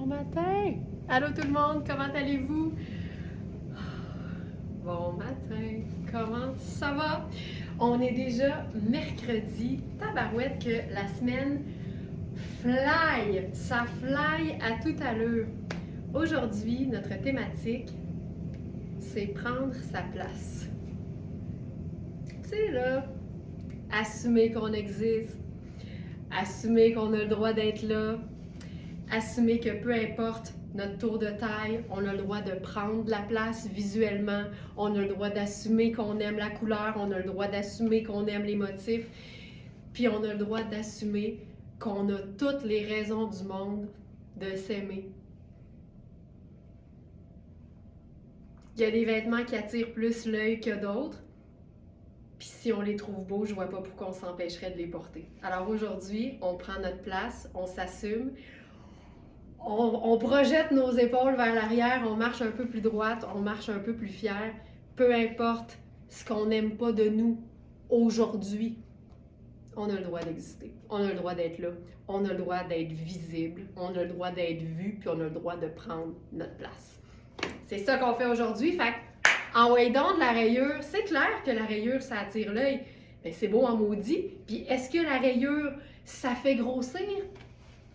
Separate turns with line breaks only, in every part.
Bon matin! Allô tout le monde, comment allez-vous? Bon matin, comment ça va? On est déjà mercredi, tabarouette que la semaine fly, ça fly à toute allure. Aujourd'hui, notre thématique, c'est prendre sa place. Tu sais là, assumer qu'on existe, assumer qu'on a le droit d'être là, assumer que peu importe notre tour de taille, on a le droit de prendre la place visuellement, on a le droit d'assumer qu'on aime la couleur, on a le droit d'assumer qu'on aime les motifs, puis on a le droit d'assumer qu'on a toutes les raisons du monde de s'aimer. Il y a des vêtements qui attirent plus l'œil que d'autres, puis si on les trouve beaux, je vois pas pourquoi on s'empêcherait de les porter. Alors aujourd'hui, on prend notre place, on s'assume, on projette nos épaules vers l'arrière, on marche un peu plus droite, on marche un peu plus fier. Peu importe ce qu'on n'aime pas de nous aujourd'hui, on a le droit d'exister. On a le droit d'être là. On a le droit d'être visible. On a le droit d'être vu, puis on a le droit de prendre notre place. C'est ça qu'on fait aujourd'hui. Fait en voyant de la rayure, c'est clair que la rayure, ça attire l'œil. Mais c'est beau en maudit. Puis est-ce que la rayure, ça fait grossir?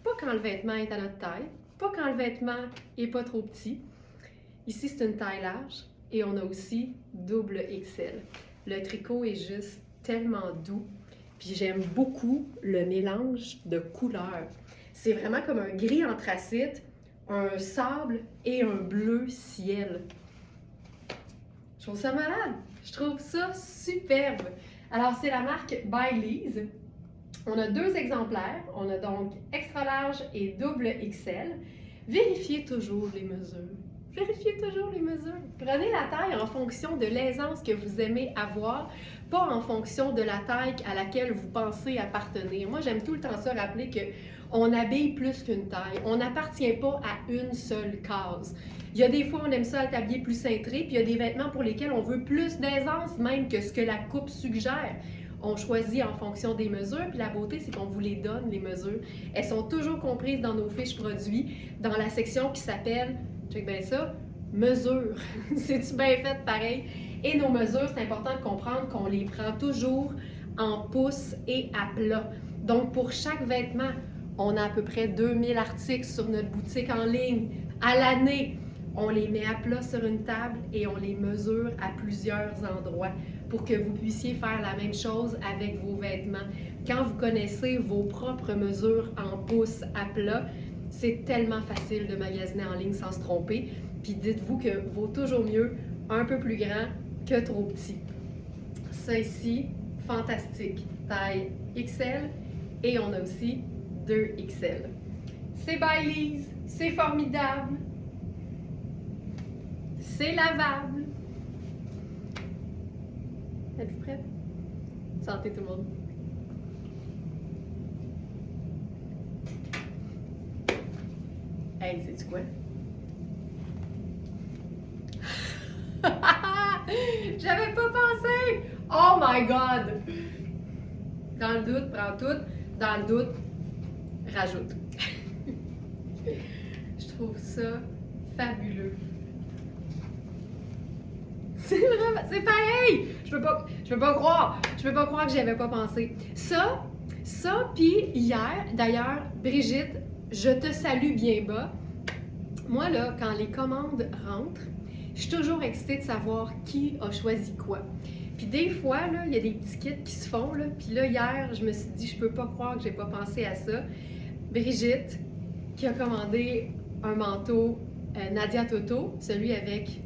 Pas quand le vêtement est à notre taille, pas quand le vêtement est pas trop petit. Ici, c'est une taille large et on a aussi double XL. Le tricot est juste tellement doux. Puis j'aime beaucoup le mélange de couleurs. C'est vraiment comme un gris anthracite, un sable et un bleu ciel. Je trouve ça malade. Je trouve ça superbe. Alors, c'est la marque Baileys. On a deux exemplaires, on a donc extra large et double XL. Vérifiez toujours les mesures. Vérifiez toujours les mesures. Prenez la taille en fonction de l'aisance que vous aimez avoir, pas en fonction de la taille à laquelle vous pensez appartenir. Moi, j'aime tout le temps ça rappeler qu'on habille plus qu'une taille. On n'appartient pas à une seule case. Il y a des fois, on aime ça être habillé plus cintré, puis il y a des vêtements pour lesquels on veut plus d'aisance, même que ce que la coupe suggère. On choisit en fonction des mesures, puis la beauté, c'est qu'on vous les donne, les mesures. Elles sont toujours comprises dans nos fiches produits, dans la section qui s'appelle, check bien ça, mesures. C'est-tu bien fait pareil? Et nos mesures, c'est important de comprendre qu'on les prend toujours en pouces et à plat. Donc, pour chaque vêtement, on a à peu près 2000 articles sur notre boutique en ligne à l'année. On les met à plat sur une table et on les mesure à plusieurs endroits pour que vous puissiez faire la même chose avec vos vêtements. Quand vous connaissez vos propres mesures en pouces à plat, c'est tellement facile de magasiner en ligne sans se tromper. Puis dites-vous que vaut toujours mieux un peu plus grand que trop petit. Ça ici, fantastique. Taille XL et on a aussi 2XL. C'est Baileys, c'est formidable. C'est lavable. Êtes-vous prête? Santé tout le monde. Hey, sais-tu quoi? J'avais pas pensé! Oh my God! Dans le doute, prends tout. Dans le doute, rajoute. Je trouve ça fabuleux. C'est vraiment, c'est pareil! Je peux pas croire que j'y avais pas pensé. Ça, puis hier, d'ailleurs, Brigitte, je te salue bien bas. Moi, là, quand les commandes rentrent, je suis toujours excitée de savoir qui a choisi quoi. Puis des fois, là, il y a des petits kits qui se font, là. Puis là, hier, je me suis dit, je peux pas croire que j'ai pas pensé à ça. Brigitte, qui a commandé un manteau Nadia Toto, celui avec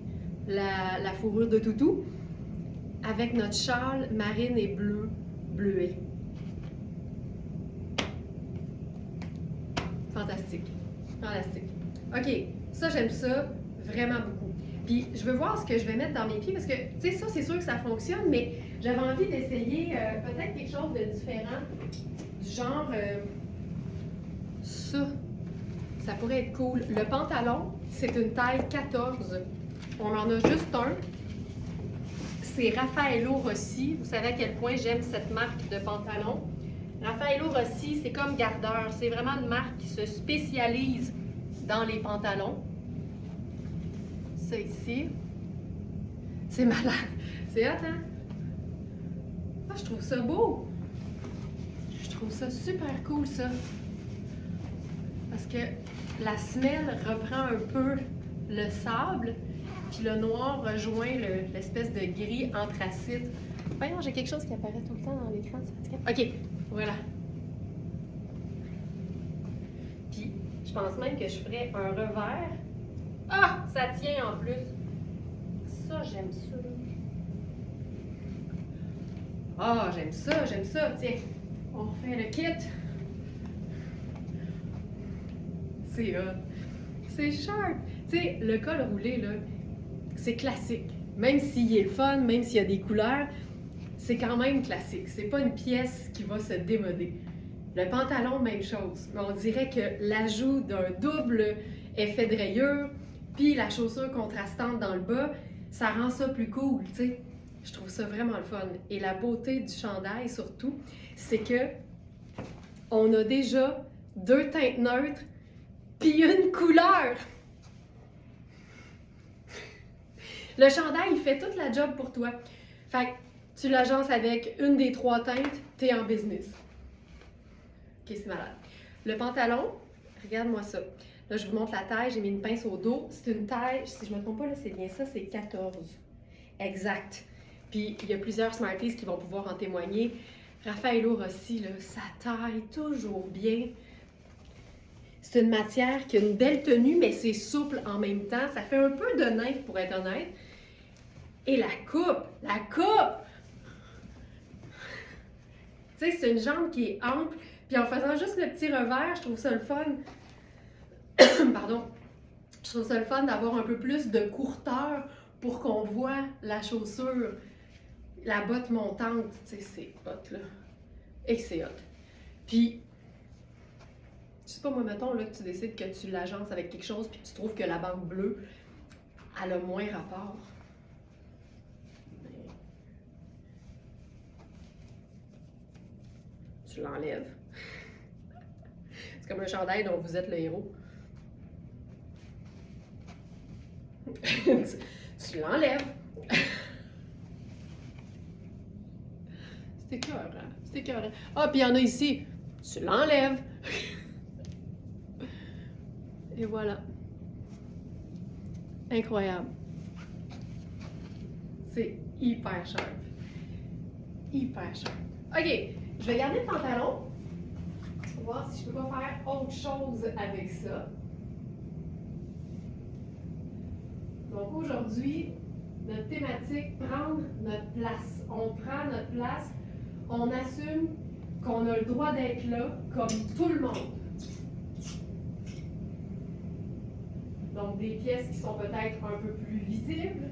la fourrure de toutou, avec notre châle marine et bleuet. Fantastique. Fantastique. OK, ça, j'aime ça vraiment beaucoup. Puis, je veux voir ce que je vais mettre dans mes pieds parce que, tu sais, ça, c'est sûr que ça fonctionne, mais j'avais envie d'essayer peut-être quelque chose de différent. Du genre, ça. Ça pourrait être cool. Le pantalon, c'est une taille 14. On en a juste un. C'est Raffaello Rossi. Vous savez à quel point j'aime cette marque de pantalon. Raffaello Rossi, c'est comme Gardeur. C'est vraiment une marque qui se spécialise dans les pantalons. Ça ici. C'est malade. C'est hot, hein? Ah, je trouve ça beau. Je trouve ça super cool, ça. Parce que la semelle reprend un peu le sable, puis le noir rejoint l'espèce de gris anthracite. Voyons, j'ai quelque chose qui apparaît tout le temps dans l'écran. OK, voilà. Puis, je pense même que je ferais un revers. Ah, ça tient en plus. Ça, j'aime ça. Ah, j'aime ça, j'aime ça. Tiens, on refait le kit. C'est hot. C'est sharp. Tu sais, le col roulé, là, c'est classique. Même s'il est le fun, même s'il y a des couleurs, c'est quand même classique. C'est pas une pièce qui va se démoder. Le pantalon, même chose. Mais on dirait que l'ajout d'un double effet de rayure, puis la chaussure contrastante dans le bas, ça rend ça plus cool, tu sais. Je trouve ça vraiment le fun. Et la beauté du chandail, surtout, c'est que on a déjà 2 teintes neutres puis une couleur. Le chandail, il fait toute la job pour toi. Fait que tu l'agences avec une des 3 teintes, t'es en business. Ok, c'est malade. Le pantalon, regarde-moi ça. Là, je vous montre la taille, j'ai mis une pince au dos. C'est une taille, si je ne me trompe pas, là, c'est bien ça, c'est 14. Exact. Puis, il y a plusieurs Smarties qui vont pouvoir en témoigner. Raffaello Rossi, là, ça taille toujours bien. C'est une matière qui a une belle tenue, mais c'est souple en même temps. Ça fait un peu de nain, pour être honnête. Et la coupe! La coupe! Tu sais, c'est une jambe qui est ample. Puis en faisant juste le petit revers, je trouve ça le fun. Pardon. Je trouve ça le fun d'avoir un peu plus de courteur pour qu'on voit la chaussure, la botte montante. Tu sais, c'est hot, là. Et c'est hot. Puis, je sais pas, moi, mettons, là, que tu décides que tu l'agences avec quelque chose puis que tu trouves que la bande bleue, elle a moins rapport. Tu l'enlèves. C'est comme un chandail dont vous êtes le héros. tu l'enlèves. C'est écœurant. C'est écœurant. Ah, puis il y en a ici. Tu l'enlèves. Et voilà. Incroyable. C'est hyper sharp. Hyper sharp. OK, je vais garder le pantalon. On va voir si je peux pas faire autre chose avec ça. Donc aujourd'hui, notre thématique, prendre notre place. On prend notre place, on assume qu'on a le droit d'être là comme tout le monde. Donc des pièces qui sont peut-être un peu plus visibles,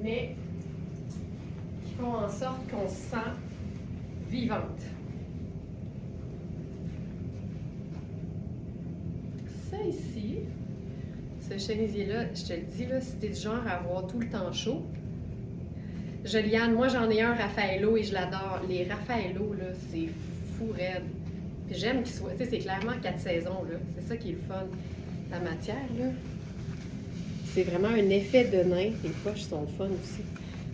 mais qui font en sorte qu'on se sent vivante. Ça ici, ce chemisier-là, je te le dis, là, si t'es du genre à avoir tout le temps chaud, Joliane, moi j'en ai un Raffaello et je l'adore. Les Raffaello, là, c'est fou raide. Puis j'aime qu'il soit, tu sais, c'est clairement 4 saisons, là. C'est ça qui est le fun. La matière, là, c'est vraiment un effet de nain. Les poches sont le fun aussi.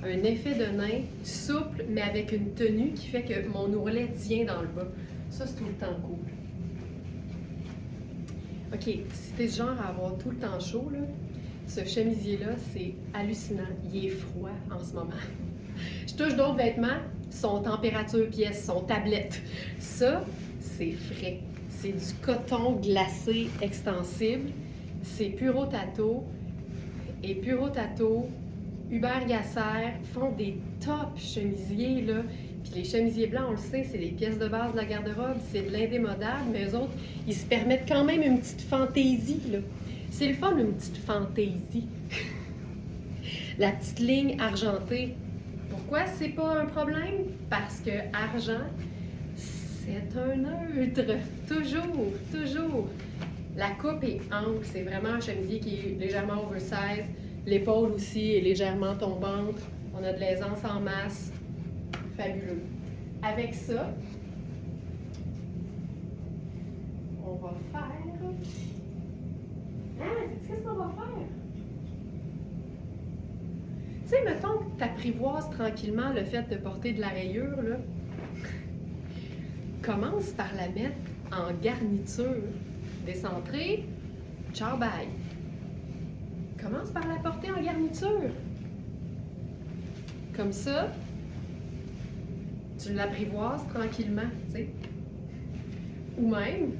Un effet de nain souple, mais avec une tenue qui fait que mon ourlet tient dans le bas. Ça, c'est tout le temps cool. OK, si t'es du genre à avoir tout le temps chaud, là, ce chemisier-là, c'est hallucinant. Il est froid en ce moment. Je touche d'autres vêtements, son température pièce, son tablette. Ça, c'est frais. C'est du coton glacé extensible. C'est Puro Tato. Et Puro Tato, Hubert Gasser font des top chemisiers, là. Puis les chemisiers blancs, on le sait, c'est les pièces de base de la garde-robe, c'est de l'indémodable, mais eux autres, ils se permettent quand même une petite fantaisie, là. C'est le fun, une petite fantaisie. La petite ligne argentée. Pourquoi c'est pas un problème? Parce que argent, c'est un neutre. Toujours, toujours. La coupe est ample, c'est vraiment un chemisier qui est légèrement oversize. L'épaule aussi est légèrement tombante. On a de l'aisance en masse. Fabuleux. Avec ça, on va va faire? Ah, qu'est-ce qu'on va faire? Tu sais, mettons que tu apprivoises tranquillement le fait de porter de la rayure, là. Commence par la mettre en garniture. Décentrée, ciao bye. Commence par la porter en garniture. Comme ça, tu l'apprivoises tranquillement, tu sais. Ou même,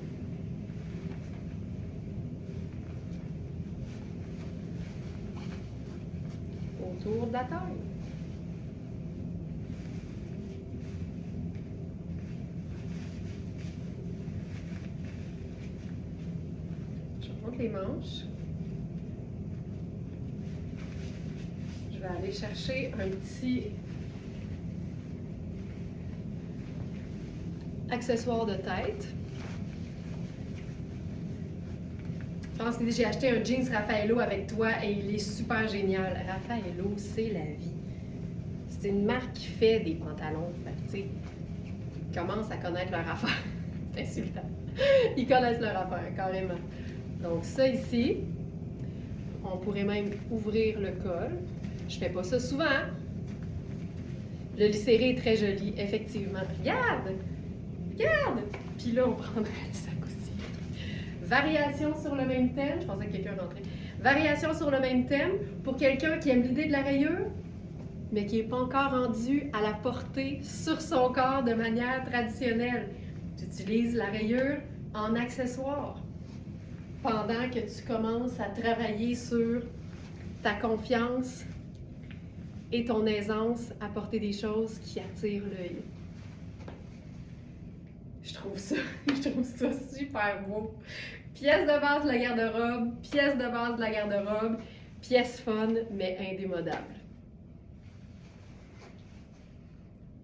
autour de la taille. Je monte les manches. Je vais aller chercher un petit accessoire de tête. Je pense que j'ai acheté un jeans Raffaello avec toi et il est super génial. Raffaello, c'est la vie. C'est une marque qui fait des pantalons. Tu sais, ils commencent à connaître leur affaire. C'est insultant. Ils connaissent leur affaire, carrément. Donc ça ici, on pourrait même ouvrir le col. Je fais pas ça souvent. Hein? Le serré est très joli, effectivement. Regarde! Regarde! Puis là, on prendrait le sac aussi. Variation sur le même thème. Je pensais que quelqu'un rentrait. Variation sur le même thème pour quelqu'un qui aime l'idée de la rayure, mais qui n'est pas encore rendu à la porter sur son corps de manière traditionnelle. Tu utilises la rayure en accessoire pendant que tu commences à travailler sur ta confiance et ton aisance à porter des choses qui attirent l'œil. Je trouve ça super beau. Pièce de base de la garde-robe, pièce de base de la garde-robe, pièce fun, mais indémodable.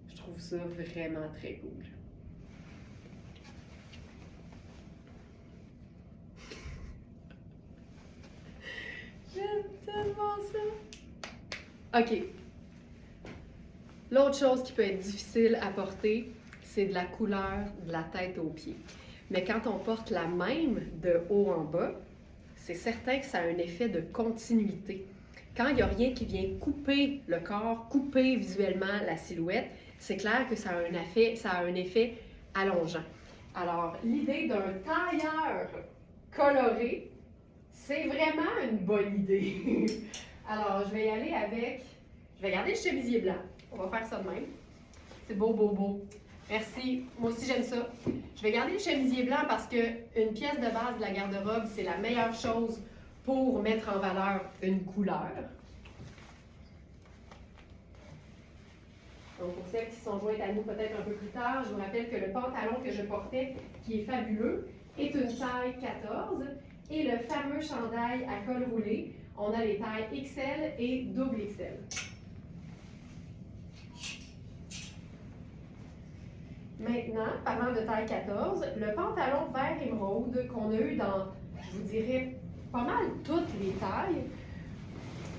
Je trouve ça vraiment très cool. J'aime tellement ça. OK. L'autre chose qui peut être difficile à porter, c'est de la couleur de la tête aux pieds. Mais quand on porte la même de haut en bas, c'est certain que ça a un effet de continuité. Quand il n'y a rien qui vient couper le corps, couper visuellement la silhouette, c'est clair que ça a un effet allongeant. Alors, l'idée d'un tailleur coloré, c'est vraiment une bonne idée. Alors, je vais y aller avec... Je vais garder le chemisier blanc. On va faire ça de même. C'est beau, beau, beau. Merci. Moi aussi, j'aime ça. Je vais garder le chemisier blanc parce qu'une pièce de base de la garde-robe, c'est la meilleure chose pour mettre en valeur une couleur. Donc, pour celles qui sont jointes à nous peut-être un peu plus tard, je vous rappelle que le pantalon que je portais, qui est fabuleux, est une taille 14. Et le fameux chandail à col roulé, on a les tailles XL et double XL. Maintenant, parlant de taille 14, le pantalon vert émeraude qu'on a eu dans, je vous dirais, pas mal toutes les tailles,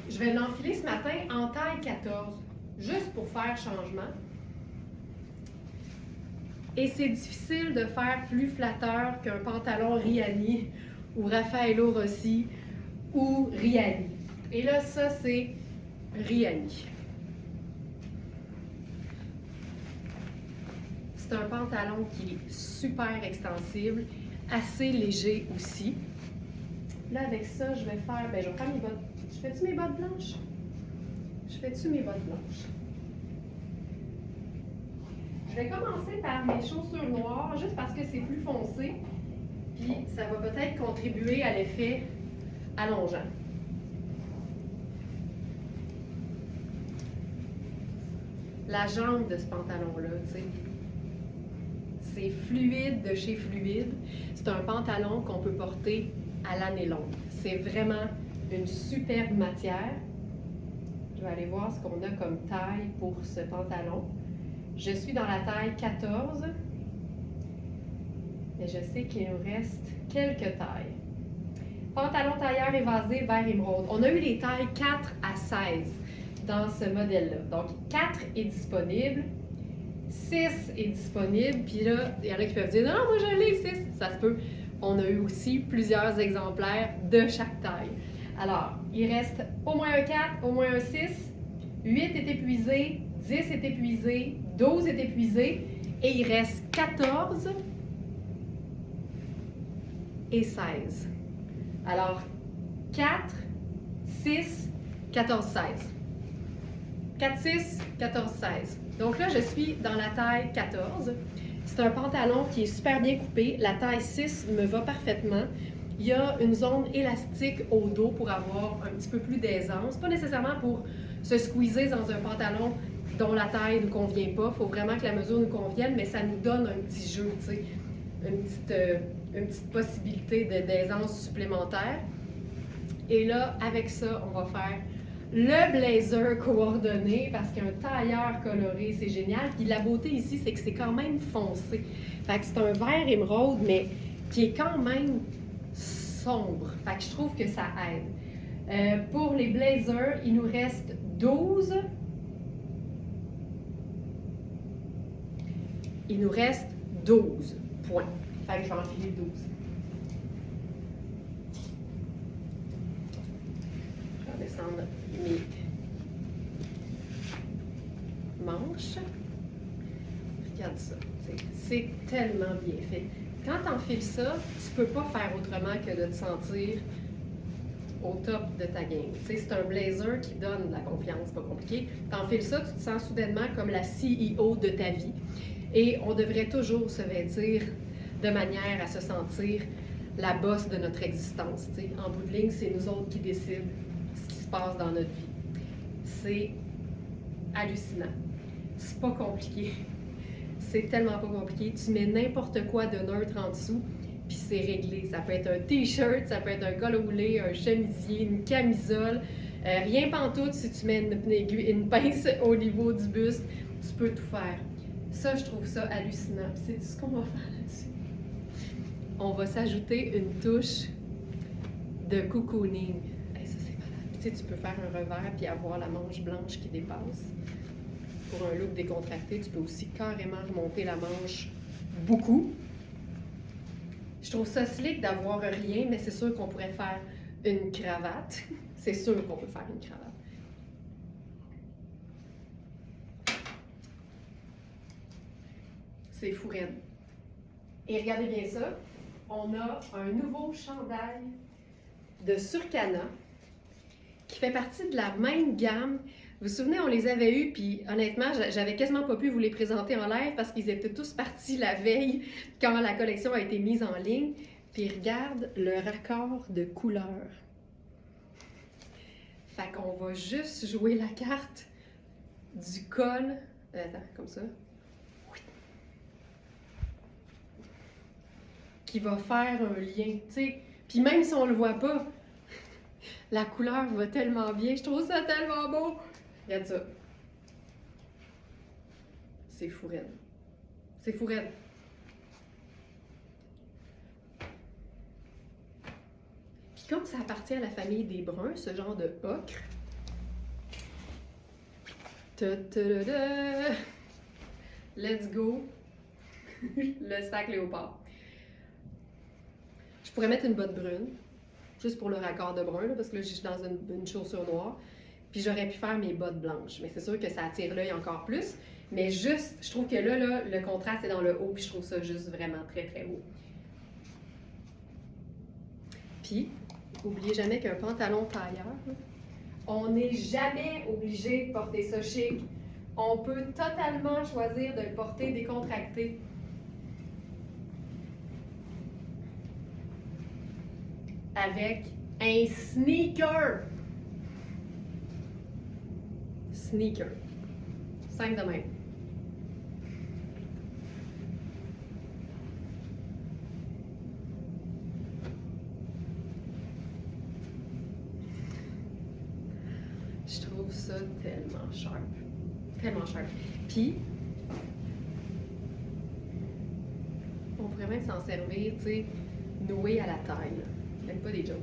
je vais l'enfiler ce matin en taille 14, juste pour faire changement. Et c'est difficile de faire plus flatteur qu'un pantalon Riani ou Raffaello Rossi ou Riani. Et là, ça, c'est Riani. C'est un pantalon qui est super extensible, assez léger aussi. Là, avec ça, je vais faire, je vais faire mes bottes. Je fais-tu mes bottes blanches? Je fais-tu mes bottes blanches? Je vais commencer par mes chaussures noires, juste parce que c'est plus foncé. Puis, ça va peut-être contribuer à l'effet allongeant. La jambe de ce pantalon-là, tu sais. C'est fluide de chez Fluide. C'est un pantalon qu'on peut porter à l'année longue. C'est vraiment une superbe matière. Je vais aller voir ce qu'on a comme taille pour ce pantalon. Je suis dans la taille 14, mais je sais qu'il nous reste quelques tailles. Pantalon tailleur évasé vert émeraude. On a eu les tailles 4 à 16 dans ce modèle-là. Donc, 4 est disponible. 6 est disponible, puis là, il y en a qui peuvent dire « Non, moi je l'ai, 6! » Ça se peut. on a eu aussi plusieurs exemplaires de chaque taille. Alors, il reste au moins un 4, au moins un 6, 8 est épuisé, 10 est épuisé, 12 est épuisé, et il reste 14 et 16. Alors, 4, 6, 14, 16. 4, 6, 14, 16. Donc là, je suis dans la taille 14. C'est un pantalon qui est super bien coupé. La taille 6 me va parfaitement. Il y a une zone élastique au dos pour avoir un petit peu plus d'aisance. Pas nécessairement pour se squeezer dans un pantalon dont la taille ne nous convient pas. Il faut vraiment que la mesure nous convienne, mais ça nous donne un petit jeu, tu sais, une petite possibilité d'aisance supplémentaire. Et là, avec ça, on va faire le blazer coordonné parce qu'un tailleur coloré, c'est génial. Puis la beauté ici, c'est que c'est quand même foncé. Fait que c'est un vert émeraude, mais qui est quand même sombre. Fait que je trouve que ça aide. Pour les blazers, il nous reste 12. Il nous reste 12 points. Fait que je vais enfiler 12. Je vais descendre mes manches. Regarde ça. C'est tellement bien fait. Quand tu enfiles ça, tu peux pas faire autrement que de te sentir au top de ta game. Tu sais, c'est un blazer qui donne de la confiance, pas compliqué. Tu enfiles ça, tu te sens soudainement comme la CEO de ta vie. Et on devrait toujours se vêtir de manière à se sentir la boss de notre existence. Tu sais. En bout de ligne, c'est nous autres qui décident ce qui se passe dans notre vie. C'est hallucinant. C'est pas compliqué. C'est tellement pas compliqué. Tu mets n'importe quoi de neutre en dessous, puis c'est réglé. Ça peut être un t-shirt, ça peut être un col roulé, un chemisier, une camisole. Rien pantoute si tu mets une pince au niveau du buste. Tu peux tout faire. Ça, je trouve ça hallucinant. C'est tout ce qu'on va faire là-dessus. On va s'ajouter une touche de cocooning. Hey, ça, c'est malade. Tu sais, tu peux faire un revers puis avoir la manche blanche qui dépasse. Pour un look décontracté, tu peux aussi carrément remonter la manche beaucoup. Je trouve ça slick d'avoir rien, mais c'est sûr qu'on pourrait faire une cravate. C'est sûr qu'on peut faire une cravate. C'est fou raide. Et regardez bien ça, on a un nouveau chandail de Surcana qui fait partie de la même gamme. Vous vous souvenez, on les avait eus, puis honnêtement, j'avais quasiment pas pu vous les présenter en live parce qu'ils étaient tous partis la veille quand la collection a été mise en ligne. Puis regarde le raccord de couleurs. Fait qu'on va juste jouer la carte du col. Attends, comme ça. Qui va faire un lien, tu sais. Puis même si on le voit pas, la couleur va tellement bien. Je trouve ça tellement beau. Regarde ça. C'est fou raide. C'est fou raide. Puis comme ça appartient à la famille des bruns, ce genre de ocre. Let's go. Le sac léopard. Je pourrais mettre une botte brune, juste pour le raccord de brun, là, parce que là, je suis dans une chaussure noire. Puis j'aurais pu faire mes bottes blanches. Mais c'est sûr que ça attire l'œil encore plus. Mais juste, je trouve que là, le contraste est dans le haut, puis je trouve ça juste vraiment très, très beau. Puis, n'oubliez jamais qu'un pantalon tailleur, on n'est jamais obligé de porter ça chic. On peut totalement choisir de le porter décontracté. Avec un sneaker. Sneaker. 5 de même. Je trouve ça tellement sharp. Tellement sharp. Puis, on pourrait même s'en servir, tu sais, noué à la taille. Là. Même pas des jokes.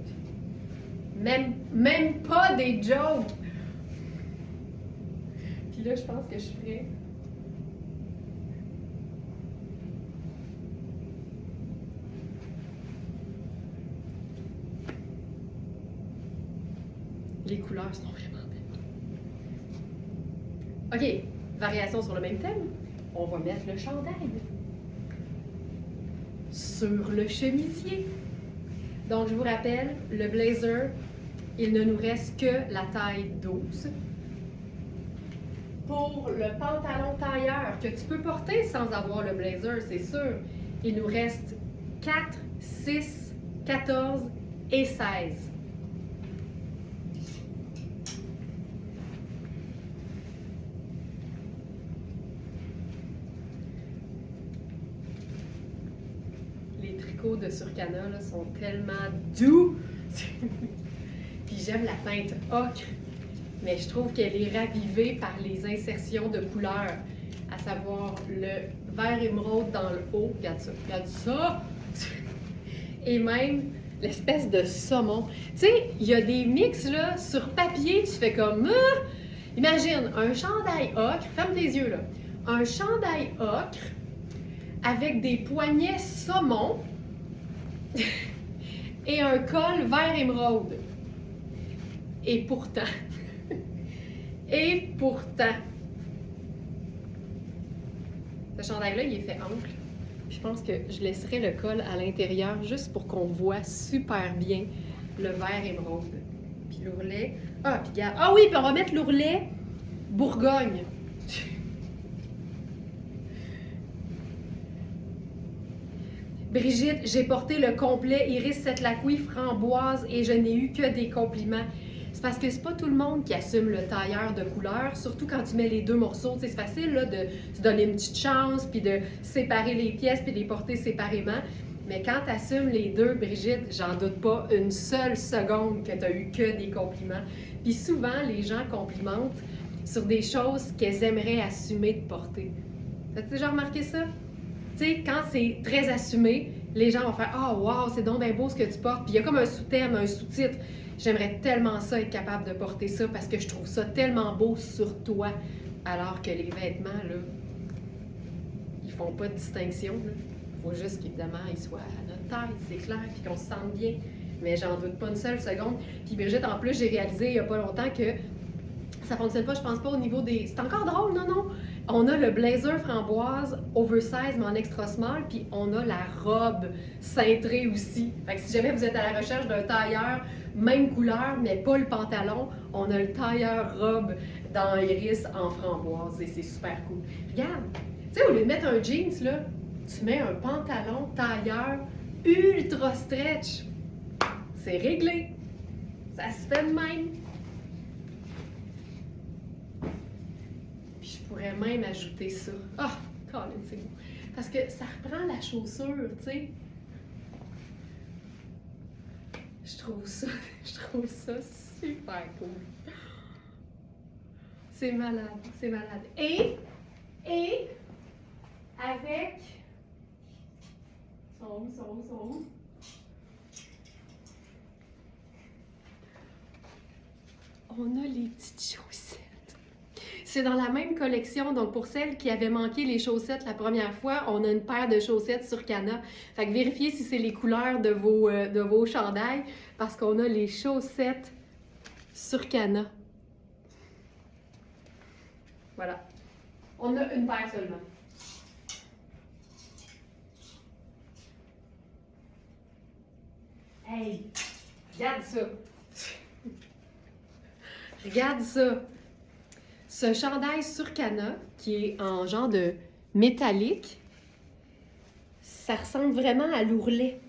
Même pas des jokes! Puis là, je pense que je ferais... Les couleurs sont vraiment belles. OK, variation sur le même thème. On va mettre le chandail sur le chemisier. Donc, je vous rappelle, le blazer, il ne nous reste que la taille 12. Pour le pantalon tailleur que tu peux porter sans avoir le blazer, c'est sûr, il nous reste 4, 6, 14 et 16. Les tricots de Surcana là, sont tellement doux. Puis j'aime la teinte ocre, mais je trouve qu'elle est ravivée par les insertions de couleurs, à savoir le vert émeraude dans le haut, regarde ça, et même l'espèce de saumon. Tu sais, il y a des mix là, sur papier, tu fais comme, imagine un chandail ocre, ferme tes yeux là, un chandail ocre avec des poignets saumon et un col vert émeraude. Et pourtant, ce chandail-là, il est fait ample. Je pense que je laisserai le col à l'intérieur juste pour qu'on voit super bien le vert émeraude. Puis l'ourlet. Ah, puis regarde. Ah oui, puis on va mettre l'ourlet Bourgogne. Brigitte, j'ai porté le complet Iris Setlaqui framboise et je n'ai eu que des compliments. C'est parce que c'est pas tout le monde qui assume le tailleur de couleur, surtout quand tu mets les deux morceaux. C'est facile là, de se donner une petite chance, puis de séparer les pièces, puis de les porter séparément. Mais quand tu assumes les deux, Brigitte, j'en doute pas une seule seconde que tu as eu que des compliments. Puis souvent, les gens complimentent sur des choses qu'elles aimeraient assumer de porter. As-tu déjà remarqué ça? Tu sais, quand c'est très assumé, les gens vont faire « Ah, oh, wow, c'est donc bien beau ce que tu portes. » Puis il y a comme un sous-thème, un sous-titre. J'aimerais tellement ça être capable de porter ça parce que je trouve ça tellement beau sur toi. Alors que les vêtements, là, ils font pas de distinction. Il faut juste qu'évidemment, ils soient à notre taille, c'est clair, puis qu'on se sente bien. Mais j'en doute pas une seule seconde. Puis Brigitte, en plus, j'ai réalisé il y a pas longtemps que ça fonctionne pas, je pense pas au niveau des... C'est encore drôle, non? On a le blazer framboise oversize, mais en extra small, puis on a la robe cintrée aussi. Fait que si jamais vous êtes à la recherche d'un tailleur, même couleur, mais pas le pantalon, on a le tailleur robe dans Iris en framboise et c'est super cool. Regarde, tu sais, au lieu de mettre un jeans, là, tu mets un pantalon tailleur ultra stretch. C'est réglé. Ça se fait de même. Puis je pourrais même ajouter ça. Ah, Colin, c'est beau. Parce que ça reprend la chaussure, tu sais. Je trouve ça super cool. C'est malade, c'est malade. Et avec... Sont où? On a les petites chaussettes. C'est dans la même collection, donc pour celles qui avaient manqué les chaussettes la première fois, on a une paire de chaussettes Surcana. Fait que vérifiez si c'est les couleurs de vos chandails, parce qu'on a les chaussettes Surcana. Voilà. On a une paire seulement. Hey! Regarde ça! Regarde ça! Ce chandail Surcana, qui est en genre de métallique, ça ressemble vraiment à l'ourlet.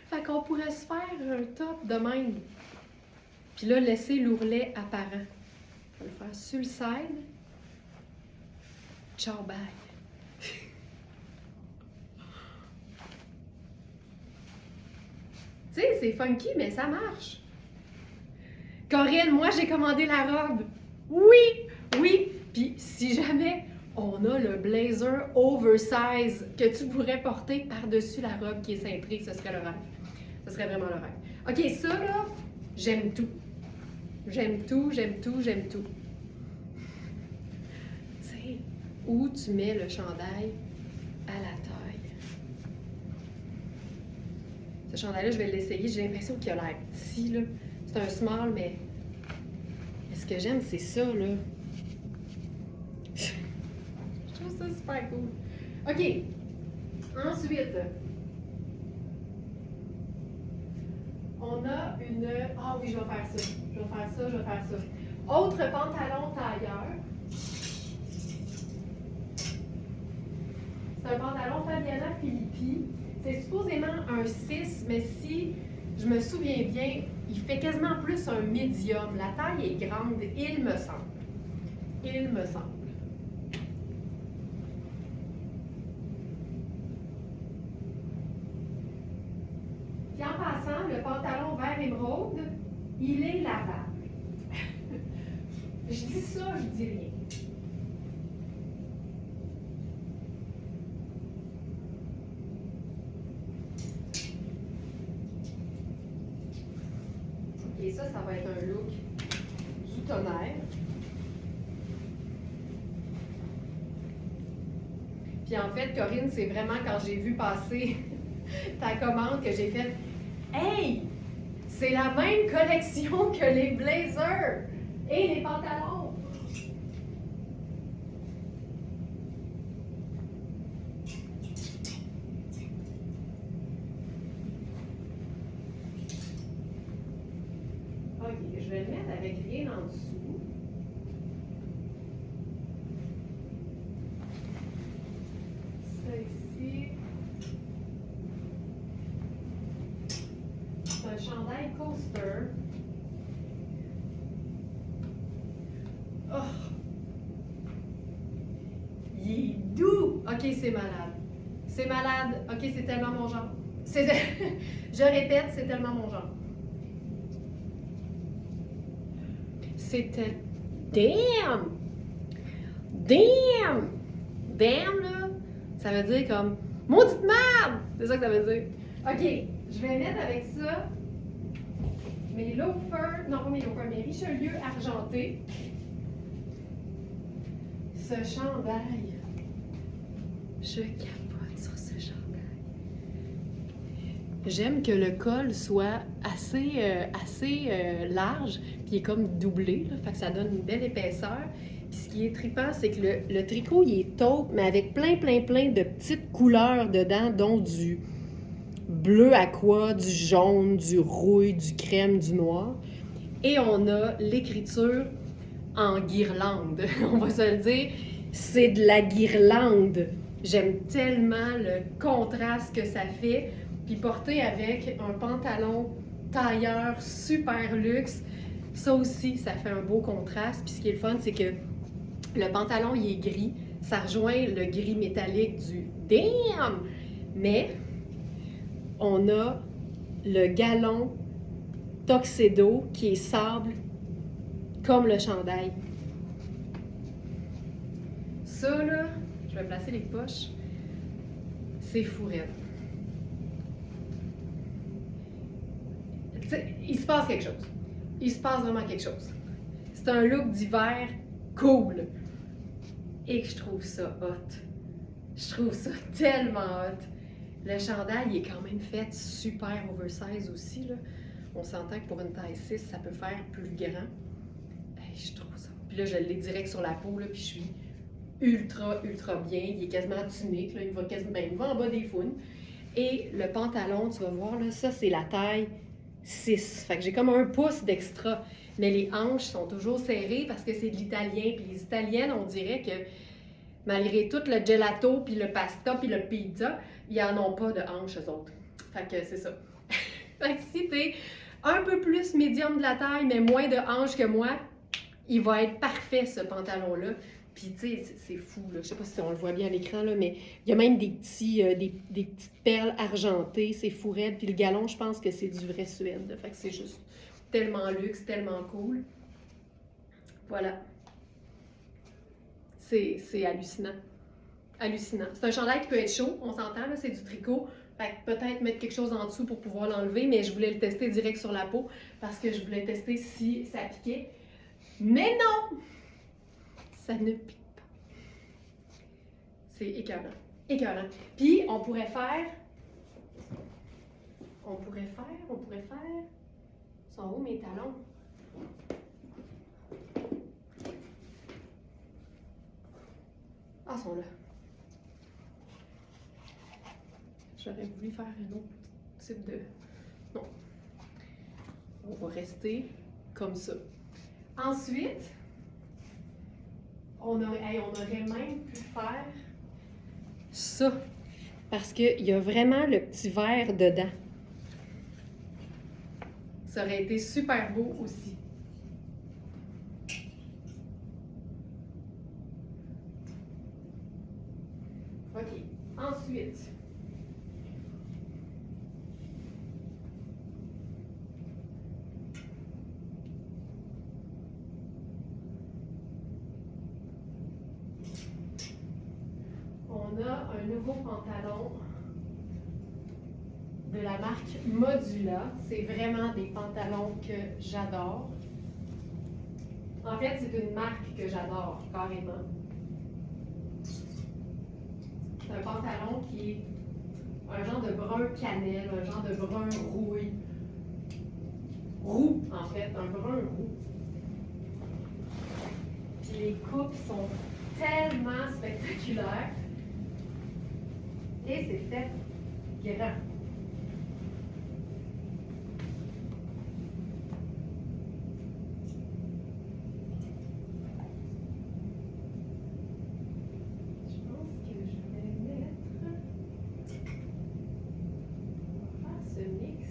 Fait qu'on pourrait se faire un top de même. Puis là, laisser l'ourlet apparent. On va le faire sur le side. Ciao, bye! Tu sais, c'est funky, mais ça marche. Corinne, moi, j'ai commandé la robe. Oui. Puis si jamais on a le blazer oversize que tu pourrais porter par-dessus la robe qui est cintrée, ce serait le rêve. Ce serait vraiment le rêve. OK, ça, là, j'aime tout. J'aime tout. Tu sais, où tu mets le chandail à la taille. Ce chandail-là, je vais l'essayer. J'ai l'impression qu'il a l'air petit, là. C'est un small, mais ce que j'aime, c'est ça, là. Je trouve ça super cool. OK. Ensuite, on a une... Ah oui, je vais faire ça. Je vais faire ça, je vais faire ça. Autre pantalon tailleur. C'est un pantalon Fabiana Filippi. C'est supposément un 6, mais si je me souviens bien, il fait quasiment plus un médium. La taille est grande, il me semble. Il me semble. Puis en passant, le pantalon vert émeraude, il est lavable. Je dis ça, je dis rien. Et ça va être un look du tonnerre. Puis en fait, Corinne, c'est vraiment quand j'ai vu passer ta commande que j'ai fait « Hey! C'est la même collection que les blazers et les pantalons! » OK, je vais le mettre avec rien en dessous. Ça ici. C'est un chandail coaster. Oh! Il est doux! OK, c'est malade. C'est malade. OK, c'est tellement mon genre. Je répète, c'est tellement mon genre. C'était damn! Damn! Damn, là, ça veut dire comme maudite merde! C'est ça que ça veut dire. OK, je vais mettre avec ça mes loafers, non pas mes loafers, mes Richelieu argentés. Ce chandail, je capote sur ce chandail. J'aime que le col soit assez large, puis il est comme doublé, là, fait que ça donne une belle épaisseur. Puis ce qui est trippant, c'est que le tricot, il est taupe, mais avec plein de petites couleurs dedans, dont du bleu aqua, du jaune, du rouille, du crème, du noir. Et on a l'écriture en guirlande, on va se le dire. C'est de la guirlande. J'aime tellement le contraste que ça fait. Puis porté avec un pantalon tailleur super luxe, ça aussi, ça fait un beau contraste. Puis ce qui est le fun, c'est que le pantalon, il est gris. Ça rejoint le gris métallique du « damn ». Mais on a le galon tuxedo qui est sable comme le chandail. Ça, là, je vais placer les poches. C'est fou raide. Il se passe quelque chose. Il se passe vraiment quelque chose. C'est un look d'hiver cool. Et je trouve ça hot. Je trouve ça tellement hot. Le chandail, il est quand même fait super oversize aussi, là. On s'entend que pour une taille 6, ça peut faire plus grand. Hey, je trouve ça. Puis là, je l'ai direct sur la peau, là, puis je suis ultra bien. Il est quasiment tunique, là. Il va en bas des founes. Et le pantalon, tu vas voir, là, ça, c'est la taille 6. Fait que j'ai comme un pouce d'extra. Mais les hanches sont toujours serrées parce que c'est de l'italien. Puis les italiennes, on dirait que malgré tout le gelato, puis le pasta, puis le pizza, ils en ont pas de hanches, eux autres. Fait que c'est ça. Fait que si t'es un peu plus médium de la taille, mais moins de hanches que moi, il va être parfait, ce pantalon-là. Puis, tu sais, c'est fou, là. Je sais pas si on le voit bien à l'écran, là, mais il y a même des petites perles argentées. C'est fou raide. Puis le galon, je pense que c'est du vrai suède. Fait que c'est juste tellement luxe, tellement cool. Voilà. C'est hallucinant. Hallucinant. C'est un chandail qui peut être chaud, on s'entend, là, c'est du tricot. Fait que peut-être mettre quelque chose en dessous pour pouvoir l'enlever, mais je voulais le tester direct sur la peau parce que je voulais tester si ça piquait. Mais non! Ça ne pique pas. C'est écœurant. Écœurant. Puis, on pourrait faire Sont où mes talons? Ah, ils sont là. J'aurais voulu faire un autre type de... Non. On va rester comme ça. Ensuite, on aurait même pu faire ça. Parce qu'il y a vraiment le petit verre dedans. Ça aurait été super beau aussi. OK. Ensuite, on a un nouveau pantalon de la marque Modula. C'est vraiment des pantalons que j'adore. En fait, c'est une marque que j'adore carrément. C'est un pantalon qui est un genre de brun cannelle, un genre de brun rouille. Roux, en fait, un brun roux. Puis les coupes sont tellement spectaculaires. Et c'est fait grand. Je pense que je vais mettre... On va faire ce mix.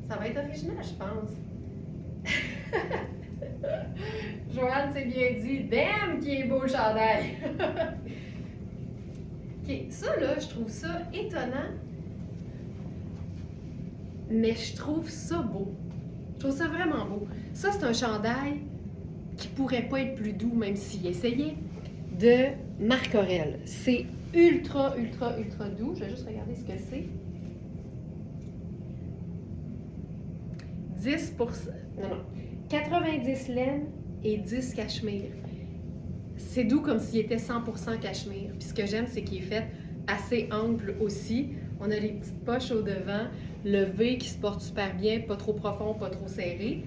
Ça va être original, je pense. Joanne s'est bien dit, damn, qui est beau le chandail! OK, ça là, je trouve ça étonnant, mais je trouve ça beau. Je trouve ça vraiment beau. Ça, c'est un chandail qui pourrait pas être plus doux, même s'il essayait, de Marc Aurèle. C'est ultra, ultra, ultra doux. Je vais juste regarder ce que c'est. 10%, non, 90 laine et 10 cachemire. C'est doux comme s'il était 100% cachemire. Puis ce que j'aime, c'est qu'il est fait assez ample aussi. On a les petites poches au devant, le V qui se porte super bien, pas trop profond, pas trop serré.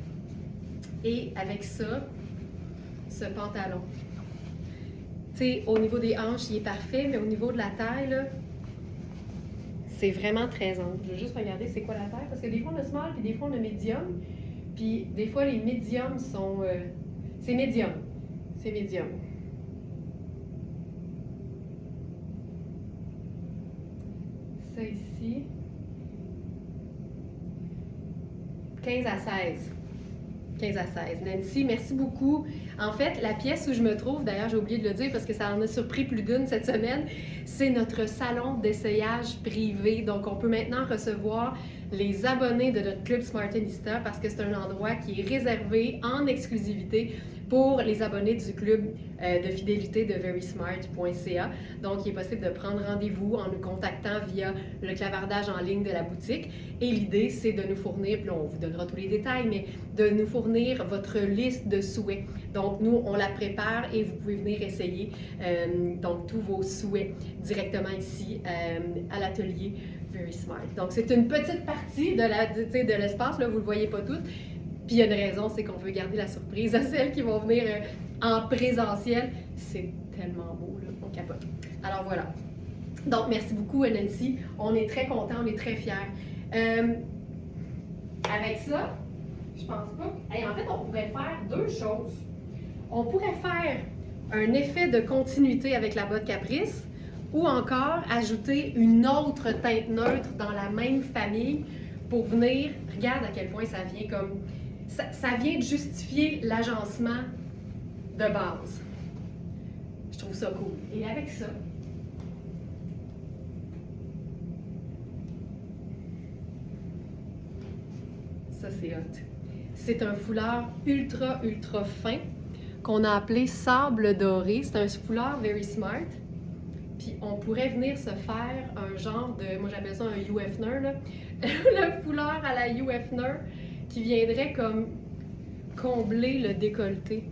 Et avec ça, ce pantalon. Tu sais, au niveau des hanches, il est parfait, mais au niveau de la taille, là, c'est vraiment très ample. Je vais juste regarder c'est quoi la taille, parce que des fois on a small, puis des fois on a medium. Puis des fois les mediums sont... c'est medium. C'est medium. Ça ici. 15 à 16. 15 à 16. Nancy, merci beaucoup. En fait, la pièce où je me trouve, d'ailleurs, j'ai oublié de le dire parce que ça en a surpris plus d'une cette semaine, c'est notre salon d'essayage privé. Donc, on peut maintenant recevoir les abonnés de notre club Smartinista parce que c'est un endroit qui est réservé en exclusivité pour les abonnés du club de fidélité de verysmart.ca. Donc, il est possible de prendre rendez-vous en nous contactant via le clavardage en ligne de la boutique. Et l'idée, c'est de nous fournir, puis là, on vous donnera tous les détails, mais de nous fournir votre liste de souhaits. Donc, nous, on la prépare et vous pouvez venir essayer donc tous vos souhaits directement ici à l'atelier Very Smart. Donc, c'est une petite partie de l'espace, là, vous ne le voyez pas tout. Puis il y a une raison, c'est qu'on veut garder la surprise à celles qui vont venir en présentiel. C'est tellement beau, là, on capote. Alors voilà. Donc merci beaucoup Nancy. On est très contents, on est très fiers. Avec ça, je pense pas. Hey, en fait, on pourrait faire deux choses. On pourrait faire un effet de continuité avec la botte Caprice ou encore ajouter une autre teinte neutre dans la même famille pour venir, regarde à quel point ça vient comme... Ça vient de justifier l'agencement de base. Je trouve ça cool. Et avec ça, ça c'est hot. C'est un foulard ultra, ultra fin qu'on a appelé sable doré. C'est un foulard Very Smart. Puis on pourrait venir se faire un genre de, moi j'appelle ça un Hugh Hefner, là. Le foulard à la Hugh Hefner qui viendrait comme combler le décolleté.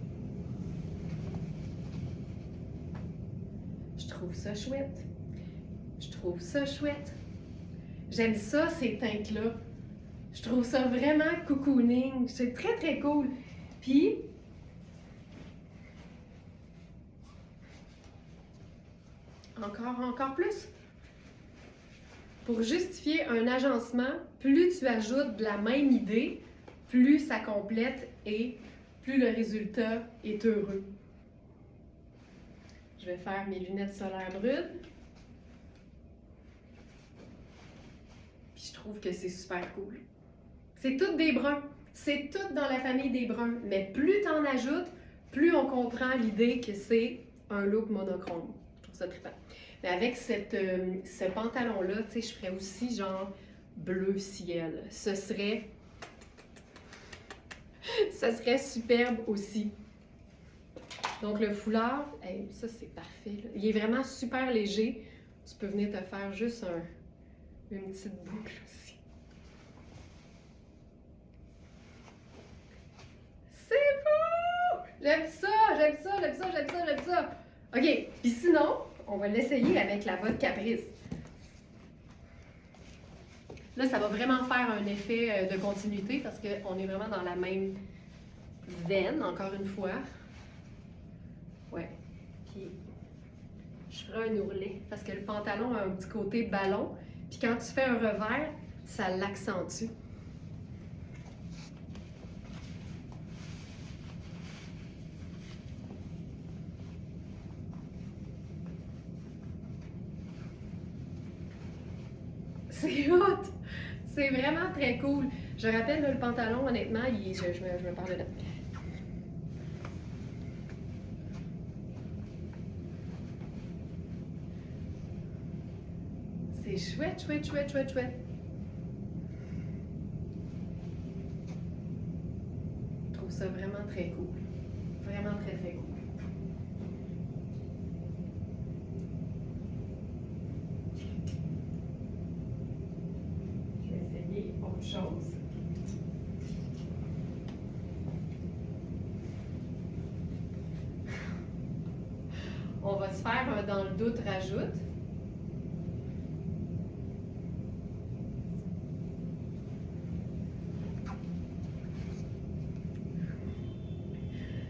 Je trouve ça chouette. Je trouve ça chouette. J'aime ça, ces teintes-là. Je trouve ça vraiment cocooning. C'est très, très cool. Puis, encore plus. Pour justifier un agencement, plus tu ajoutes de la même idée, plus ça complète et plus le résultat est heureux. Je vais faire mes lunettes solaires brunes. Puis je trouve que c'est super cool. C'est toutes des bruns. C'est tout dans la famille des bruns. Mais plus tu en ajoutes, plus on comprend l'idée que c'est un look monochrome. Je trouve ça trippant. Mais avec ce pantalon-là, tu sais, je ferais aussi genre bleu ciel. Ce serait superbe aussi. Donc le foulard, hey, ça c'est parfait. Là. Il est vraiment super léger. Tu peux venir te faire juste une petite boucle aussi. C'est beau! J'aime ça, j'aime ça, j'aime ça, j'aime ça, j'aime ça. OK, puis sinon, on va l'essayer avec la botte Caprice. Là, ça va vraiment faire un effet de continuité parce qu'on est vraiment dans la même veine, encore une fois. Ouais. Puis, je ferai un ourlet parce que le pantalon a un petit côté ballon. Puis quand tu fais un revers, ça l'accentue. C'est hot! C'est vraiment très cool. Je rappelle, là, le pantalon, honnêtement, je me parle dedans. C'est chouette, chouette, chouette, chouette, chouette. Je trouve ça vraiment très cool. Vraiment très, très cool. Je vais essayer autre chose. On va se faire un dans le doute rajoute.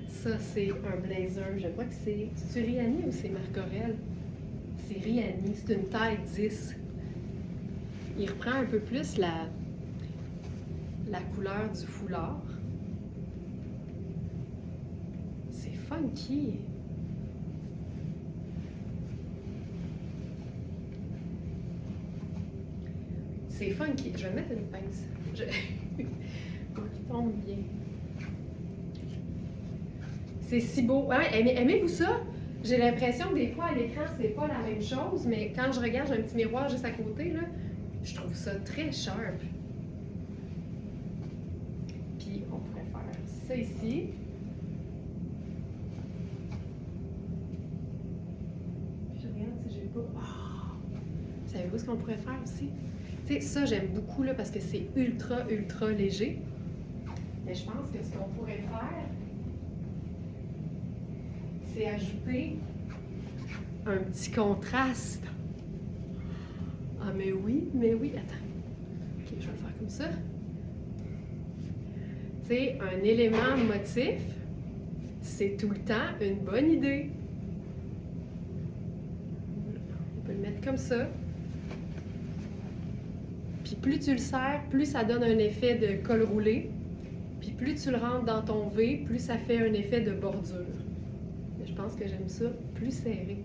Ça, c'est un blazer. Je crois que c'est Riani ou c'est Marc Aurèle? C'est Riani. C'est une taille 10. Il reprend un peu plus la couleur du foulard. C'est funky. C'est funky. Je vais mettre une pince. Pour qu'il tombe bien. C'est si beau. Ouais, aimez-vous ça? J'ai l'impression que des fois à l'écran, c'est pas la même chose, mais quand je regarde, j'ai un petit miroir juste à côté, là, je trouve ça très sharp. Puis on pourrait faire ça ici. Puis je regarde si j'ai pas. Oh! Savez-vous ce qu'on pourrait faire aussi? Tu sais, ça, j'aime beaucoup là, parce que c'est ultra, ultra léger. Mais je pense que ce qu'on pourrait faire, c'est ajouter un petit contraste. Ah, mais oui, attends. Ok, je vais le faire comme ça. Tu sais, un élément motif, c'est tout le temps une bonne idée. On peut le mettre comme ça. Puis plus tu le serres, plus ça donne un effet de col roulé. Puis plus tu le rentres dans ton V, plus ça fait un effet de bordure. Mais je pense que j'aime ça plus serré,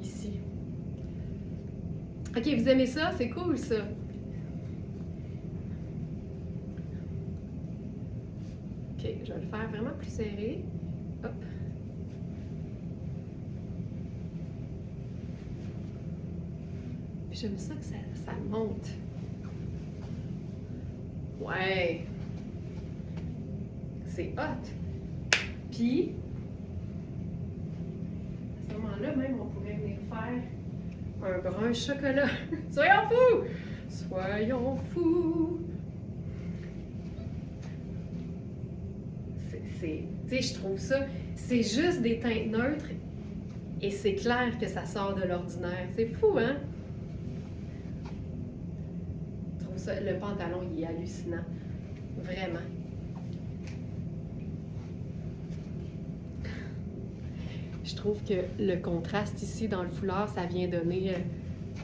ici. Ok, vous aimez ça? C'est cool, ça. Ok, je vais le faire vraiment plus serré. Hop. Puis j'aime ça que ça monte. Ouais. C'est hot. Puis, à ce moment-là, même, on pourrait venir faire un brun chocolat. Soyons fous! Soyons fous! Tu sais, je trouve ça, c'est juste des teintes neutres et c'est clair que ça sort de l'ordinaire. C'est fou, hein? ça, le pantalon, il est hallucinant. Vraiment. Je trouve que le contraste ici dans le foulard, ça vient donner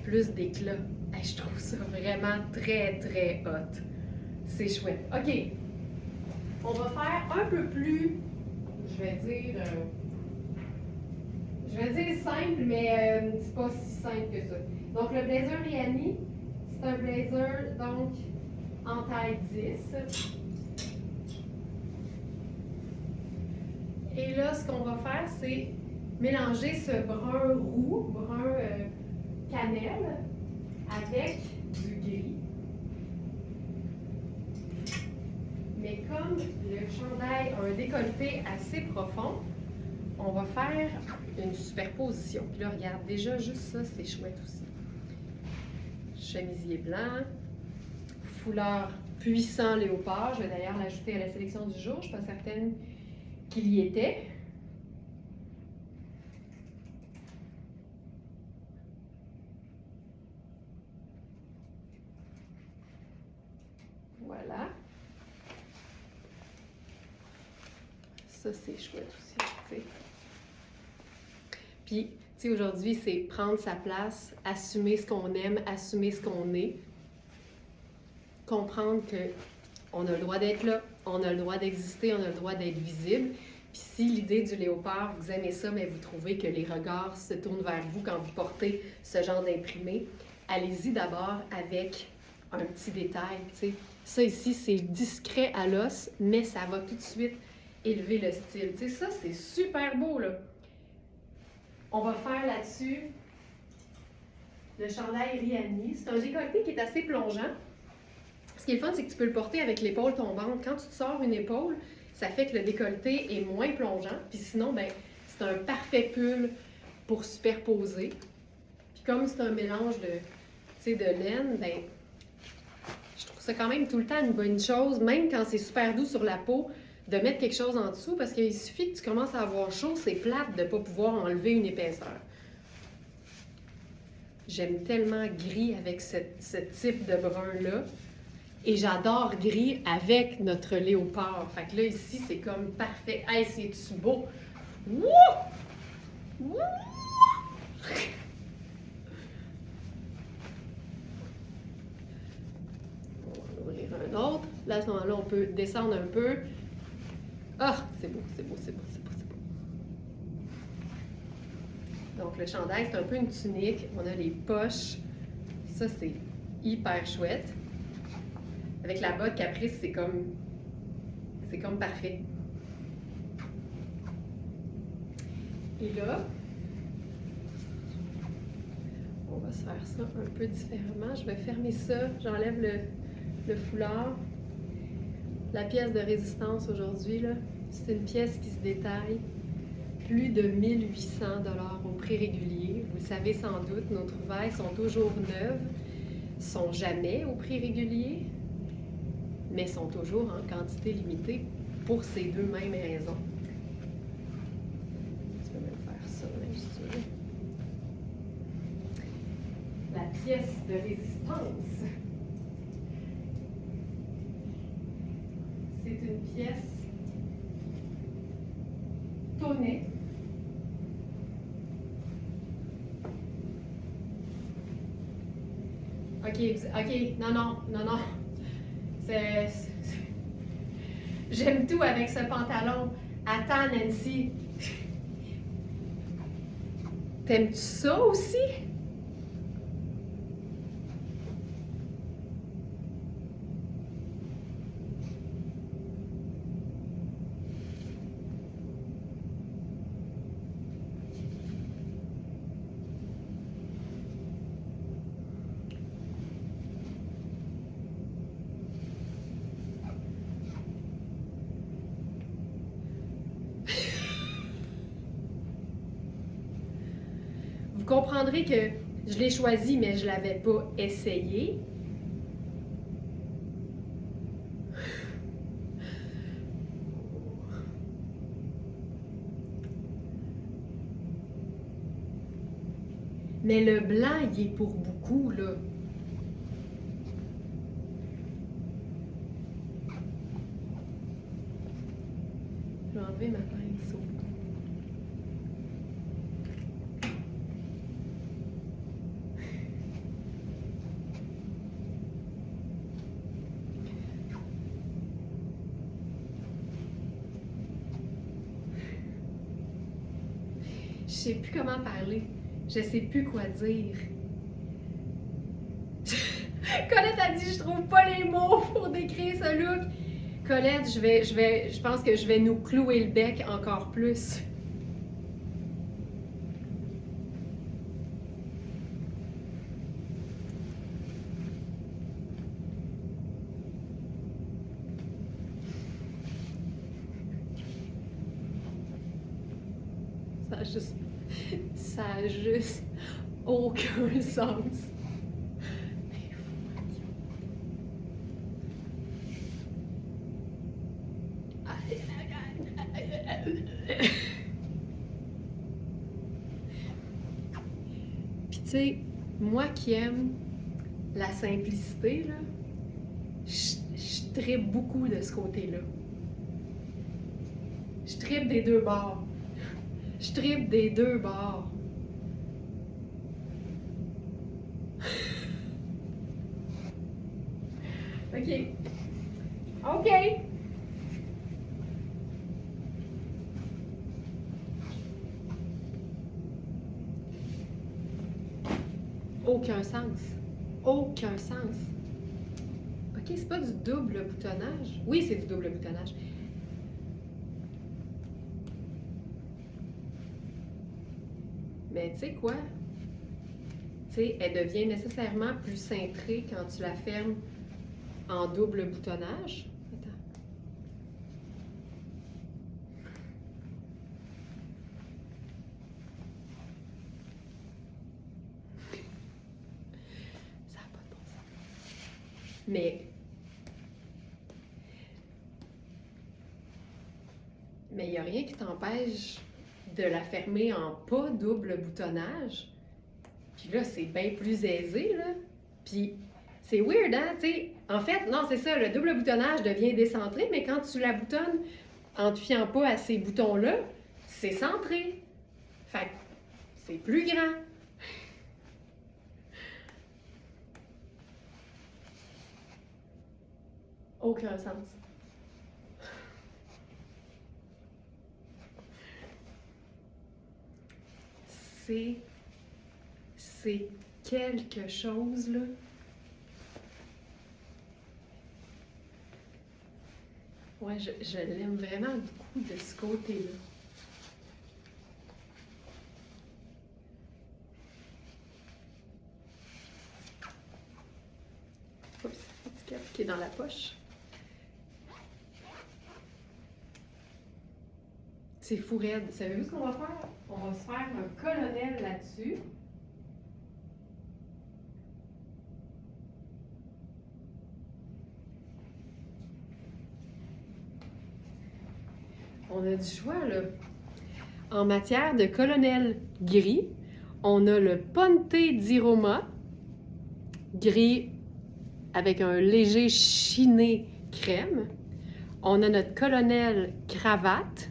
plus d'éclat. Hey, je trouve ça vraiment très, très hot. C'est chouette. OK. On va faire un peu plus, je vais dire simple, mais c'est pas si simple que ça. Donc, le blazer Rihanni, c'est un blazer, donc, en taille 10. Et là, ce qu'on va faire, c'est mélanger ce brun roux, brun cannelle, avec du gris. Mais comme le chandail a un décolleté assez profond, on va faire une superposition. Puis là, regarde, déjà, juste ça, c'est chouette aussi. Chemisier blanc, foulard puissant léopard. Je vais d'ailleurs l'ajouter à la sélection du jour. Je ne suis pas certaine qu'il y était. Voilà. Ça, c'est chouette aussi, tu sais. Puis, tu sais, aujourd'hui, c'est prendre sa place, assumer ce qu'on aime, assumer ce qu'on est. Comprendre qu'on a le droit d'être là, on a le droit d'exister, on a le droit d'être visible. Puis si l'idée du léopard, vous aimez ça, mais vous trouvez que les regards se tournent vers vous quand vous portez ce genre d'imprimé, allez-y d'abord avec un petit détail, tu sais. Ça ici, c'est discret à l'os, mais ça va tout de suite élever le style. Tu sais, ça, c'est super beau, là. On va faire là-dessus le chandail Rihanni. C'est un décolleté qui est assez plongeant. Ce qui est le fun, c'est que tu peux le porter avec l'épaule tombante. Quand tu te sors une épaule, ça fait que le décolleté est moins plongeant. Puis sinon, ben, c'est un parfait pull pour superposer. Puis comme c'est un mélange de laine, ben, je trouve ça quand même tout le temps une bonne chose, même quand c'est super doux sur la peau, de mettre quelque chose en dessous, parce qu'il suffit que tu commences à avoir chaud, c'est plate de ne pas pouvoir enlever une épaisseur. J'aime tellement gris avec ce type de brun-là. Et j'adore gris avec notre léopard. Fait que là, ici, c'est comme parfait. Hey, c'est-tu beau? Wouh! Wouh! On va ouvrir un autre. Là, à ce moment-là, on peut descendre un peu. Ah! C'est beau, c'est beau, c'est beau, c'est beau, c'est beau. Donc, le chandail, c'est un peu une tunique. On a les poches. Ça, c'est hyper chouette. Avec la botte Caprice, c'est comme parfait. Et là, on va se faire ça un peu différemment. Je vais fermer ça, j'enlève le foulard. La pièce de résistance aujourd'hui, là, c'est une pièce qui se détaille. Plus de 1800 $ au prix régulier. Vous le savez sans doute, nos trouvailles sont toujours neuves, sont jamais au prix régulier, mais sont toujours en quantité limitée pour ces deux mêmes raisons. Tu peux même faire ça, même si tu veux. La pièce de résistance. C'est une pièce tonnée. OK, non. J'aime tout avec ce pantalon. Attends, Nancy. T'aimes-tu ça aussi? Vous comprendrez que je l'ai choisi, mais je ne l'avais pas essayé. Mais le blanc, il est pour beaucoup, là. enlever ma pinceau. Je sais plus comment parler. Je sais plus quoi dire. Colette a dit je trouve pas les mots pour décrire ce look. Colette, je pense que je vais nous clouer le bec encore plus. Ça a juste aucun sens. Puis tu sais, moi qui aime la simplicité, là, je trippe beaucoup de ce côté-là. Je trippe des deux bords. Je trippe des deux bords. OK. OK. Aucun sens. Aucun sens. OK, c'est pas du double boutonnage. Oui, c'est du double boutonnage. Mais tu sais quoi? Tu sais, elle devient nécessairement plus cintrée quand tu la fermes en double boutonnage. Attends. Ça n'a pas de bon sens. Mais il n'y a rien qui t'empêche de la fermer en pas double boutonnage. Puis là, c'est bien plus aisé, là. Puis c'est weird, hein, tu sais. En fait, non, c'est ça, le double boutonnage devient décentré, mais quand tu la boutonnes en te fiant pas à ces boutons-là, c'est centré. Fait que c'est plus grand. Aucun sens. C'est quelque chose, là. Ouais, je l'aime vraiment beaucoup de ce côté-là. Oups, l'étiquette qui est dans la poche. C'est fou raide. Savez-vous ce qu'on va faire? On va se faire un colonel là-dessus. On a du choix, là. En matière de colonel gris, on a le Ponte di Roma, gris avec un léger chiné crème. On a notre colonel cravate,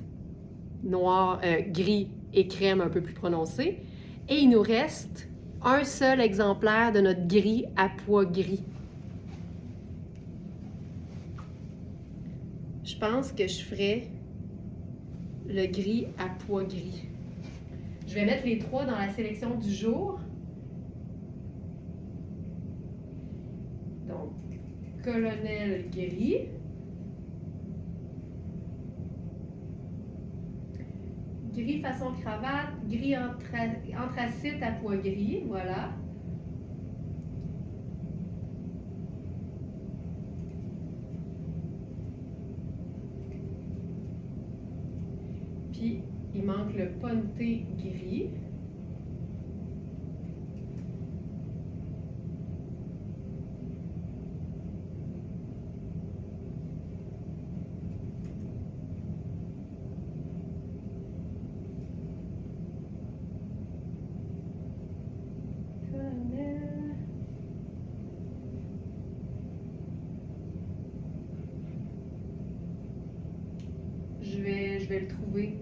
noir, gris et crème un peu plus prononcé. Et il nous reste un seul exemplaire de notre gris à pois gris. Je pense que je ferais le gris à pois gris. Je vais mettre les trois dans la sélection du jour. Donc, colonel gris. Gris façon cravate, gris anthracite à pois gris, voilà. Puis, il manque le Ponte gris. Je vais le trouver.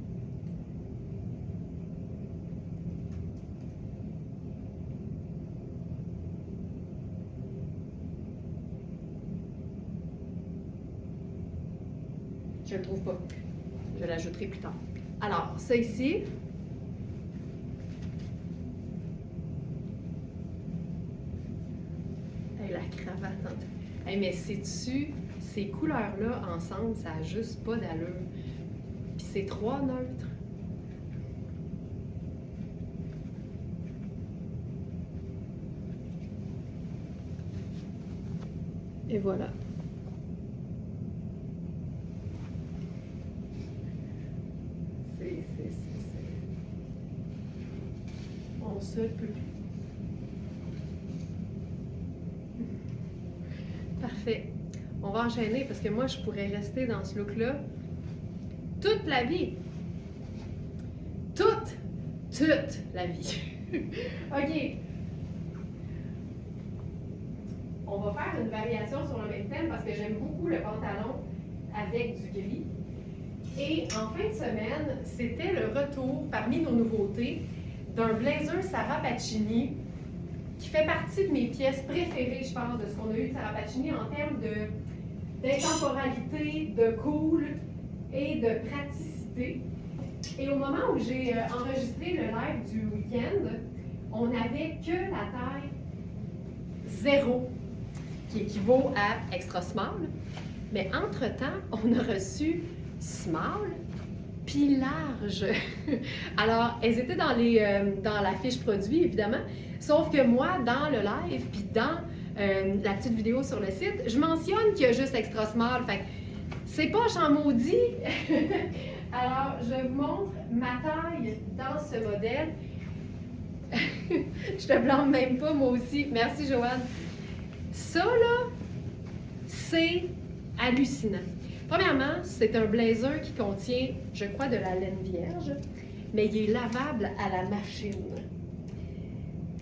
Je le trouve pas. Je l'ajouterai plus tard. Alors, ça ici. Hey, la cravate. Hey, mais sais-tu, ces couleurs-là, ensemble, ça n'a juste pas d'allure. Puis c'est 3 neutres. Et voilà. On se peut. Parfait. On va enchaîner parce que moi, je pourrais rester dans ce look-là toute la vie. Toute la vie. OK. On va faire une variation sur le même thème parce que j'aime beaucoup le pantalon avec du gris. Et en fin de semaine, c'était le retour parmi nos nouveautés d'un blazer Sarah Pacini qui fait partie de mes pièces préférées, je pense, de ce qu'on a eu de Sarah Pacini en termes d'intemporalité, de cool et de praticité. Et au moment où j'ai enregistré le live du week-end, on n'avait que la taille 0, qui équivaut à extra small. Mais entre-temps, on a reçu small puis large. Alors, elles étaient dans la fiche produit, évidemment. Sauf que moi, dans le live, puis dans la petite vidéo sur le site, je mentionne qu'il y a juste extra small. Fait que c'est poche en maudit. Alors, je vous montre ma taille dans ce modèle. Je te blâme même pas, moi aussi. Merci, Joanne. Ça, là, c'est hallucinant. Premièrement, c'est un blazer qui contient, je crois, de la laine vierge, mais il est lavable à la machine.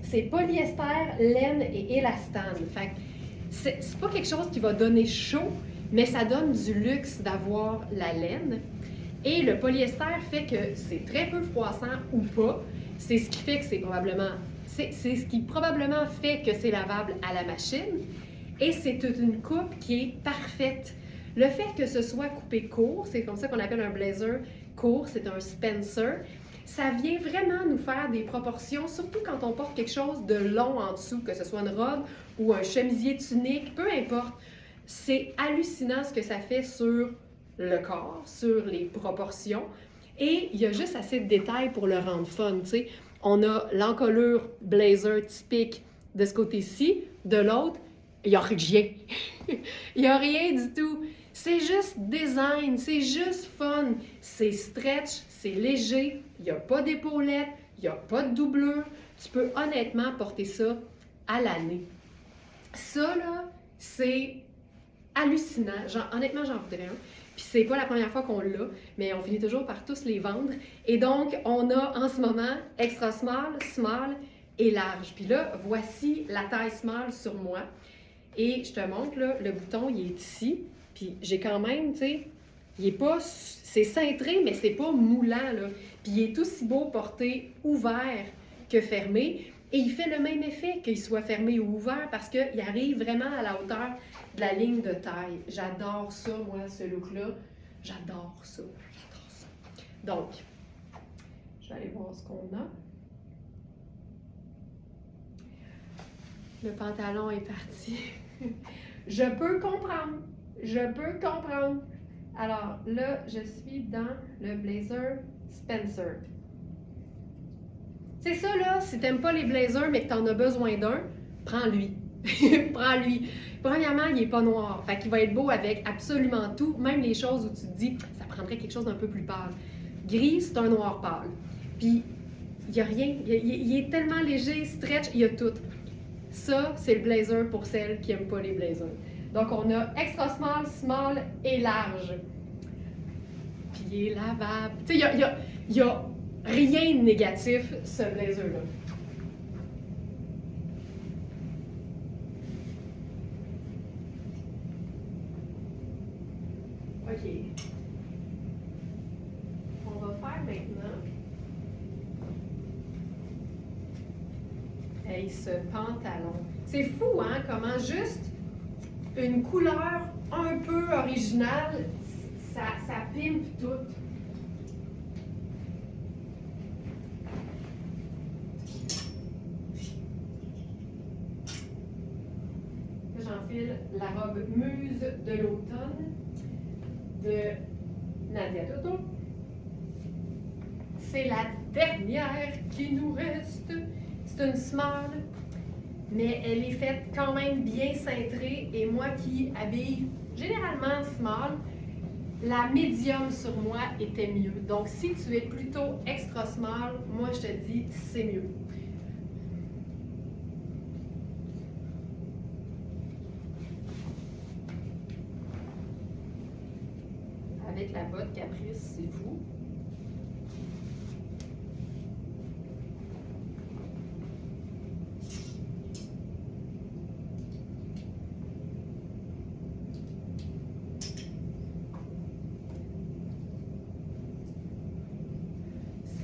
C'est polyester, laine et élastane. Fait que c'est pas quelque chose qui va donner chaud, mais ça donne du luxe d'avoir la laine. Et le polyester fait que c'est très peu froissant ou pas. C'est ce qui fait que c'est ce qui probablement fait que c'est lavable à la machine. Et c'est toute une coupe qui est parfaite. Le fait que ce soit coupé court, c'est comme ça qu'on appelle un blazer court, c'est un Spencer, ça vient vraiment nous faire des proportions, surtout quand on porte quelque chose de long en dessous, que ce soit une robe ou un chemisier tunique, peu importe. C'est hallucinant ce que ça fait sur le corps, sur les proportions. Et il y a juste assez de détails pour le rendre fun, tu sais. On a l'encolure blazer typique de ce côté-ci, de l'autre, il n'y a rien. Il n'y a rien du tout. C'est juste design, c'est juste fun. C'est stretch, c'est léger, il n'y a pas d'épaulettes, il n'y a pas de doublure. Tu peux honnêtement porter ça à l'année. Ça, là, c'est hallucinant. Honnêtement, j'en voudrais un. Puis c'est pas la première fois qu'on l'a, mais on finit toujours par tous les vendre. Et donc, on a en ce moment extra small, small et large. Puis là, voici la taille small sur moi. Et je te montre, là, le bouton, il est ici. Puis j'ai quand même, tu sais, il est pas... C'est cintré, mais c'est pas moulant, là. Puis il est aussi beau porté ouvert que fermé. Et il fait le même effet qu'il soit fermé ou ouvert parce qu'il arrive vraiment à la hauteur de la ligne de taille. J'adore ça, moi, ce look-là. J'adore ça. J'adore ça. Donc, je vais aller voir ce qu'on a. Le pantalon est parti. Je peux comprendre. Je peux comprendre. Alors là, je suis dans le blazer Spencer. C'est ça là, si t'aimes pas les blazers mais que t'en as besoin d'un, prends-lui. Prends-lui. Premièrement, il est pas noir. Fait qu'il va être beau avec absolument tout, même les choses où tu te dis, ça prendrait quelque chose d'un peu plus pâle. Gris, c'est un noir pâle. Puis, il n'y a rien. Il est tellement léger, stretch, il y a tout. Ça, c'est le blazer pour celles qui n'aiment pas les blazers. Donc, on a extra small, small et large. Puis, il est lavable. Tu sais, il y a rien de négatif, ce blazer-là. OK. maintenant. Hey, ce pantalon. C'est fou, hein, comment juste une couleur un peu originale, ça pimpe tout. J'enfile la robe Muse de l'automne de Nadia Toto. C'est la dernière qui nous reste. C'est une small, mais elle est faite quand même bien cintrée. Et moi qui habille généralement small, la médium sur moi était mieux. Donc si tu es plutôt extra small, moi je te dis c'est mieux. Avec la botte Caprice, c'est fou.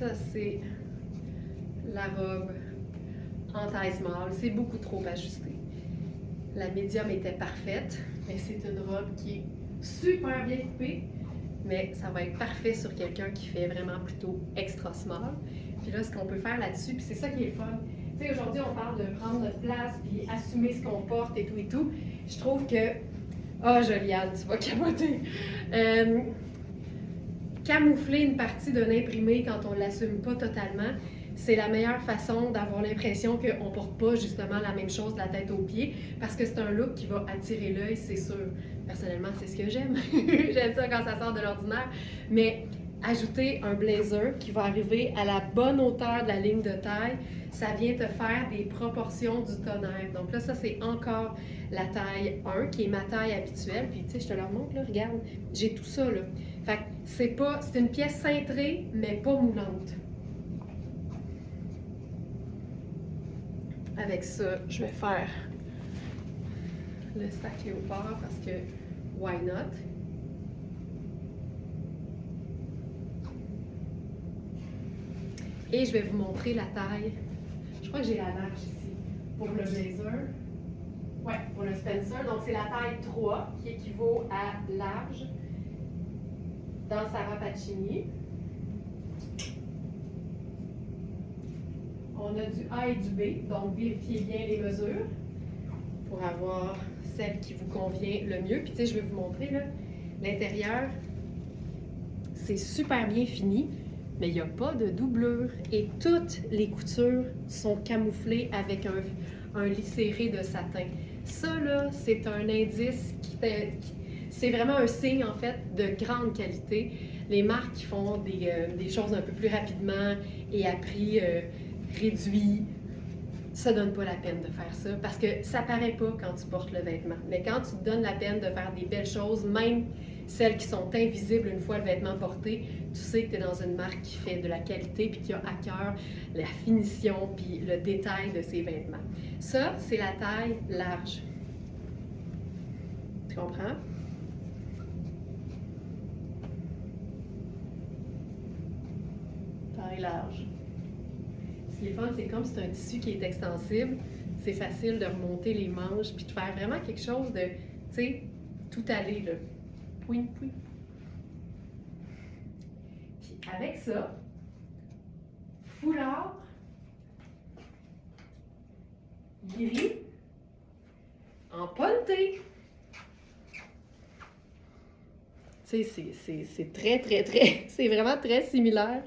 Ça, c'est la robe en taille small. C'est beaucoup trop ajusté. La médium était parfaite, mais c'est une robe qui est super bien coupée, mais ça va être parfait sur quelqu'un qui fait vraiment plutôt extra small. Puis là, ce qu'on peut faire là-dessus, puis c'est ça qui est le fun. Tu sais, aujourd'hui, on parle de prendre notre place, puis assumer ce qu'on porte et tout et tout. Je trouve que... Ah, Joliane, tu vas capoter! Camoufler une partie d'un imprimé quand on ne l'assume pas totalement, c'est la meilleure façon d'avoir l'impression qu'on ne porte pas justement la même chose de la tête aux pieds, parce que c'est un look qui va attirer l'œil, c'est sûr. Personnellement, c'est ce que j'aime. J'aime ça quand ça sort de l'ordinaire. Mais ajouter un blazer qui va arriver à la bonne hauteur de la ligne de taille, ça vient te faire des proportions du tonnerre. Donc là, ça, c'est encore la taille 1, qui est ma taille habituelle. Puis, tu sais, je te le remontre, là, regarde, j'ai tout ça, là. Fait que c'est une pièce cintrée, mais pas moulante. Avec ça, je vais faire le sac léopard parce que why not? Et je vais vous montrer la taille. Je crois que j'ai la large ici pour le blazer. Ouais, pour le Spencer. Donc, c'est la taille 3 qui équivaut à large dans Sarah Pacini. On a du A et du B, donc vérifiez bien les mesures pour avoir celle qui vous convient le mieux. Puis tu sais, je vais vous montrer là, l'intérieur, c'est super bien fini, mais il n'y a pas de doublure et toutes les coutures sont camouflées avec un lis serré de satin. Ça là, c'est un indice c'est vraiment un signe en fait de grande qualité. Les marques qui font des choses un peu plus rapidement et à prix réduit, ça donne pas la peine de faire ça parce que ça paraît pas quand tu portes le vêtement. Mais quand tu te donnes la peine de faire des belles choses, même celles qui sont invisibles une fois le vêtement porté, tu sais que tu es dans une marque qui fait de la qualité puis qui a à cœur la finition puis le détail de ses vêtements. Ça, c'est la taille large. Tu comprends? Taille large. Ce qui est fun, c'est comme c'est un tissu qui est extensible, c'est facile de remonter les manches puis de faire vraiment quelque chose de, tu sais, tout aller là. Pouin, pouin. Puis avec ça, foulard, gris, en ponté. Tu sais, c'est très, c'est vraiment très similaire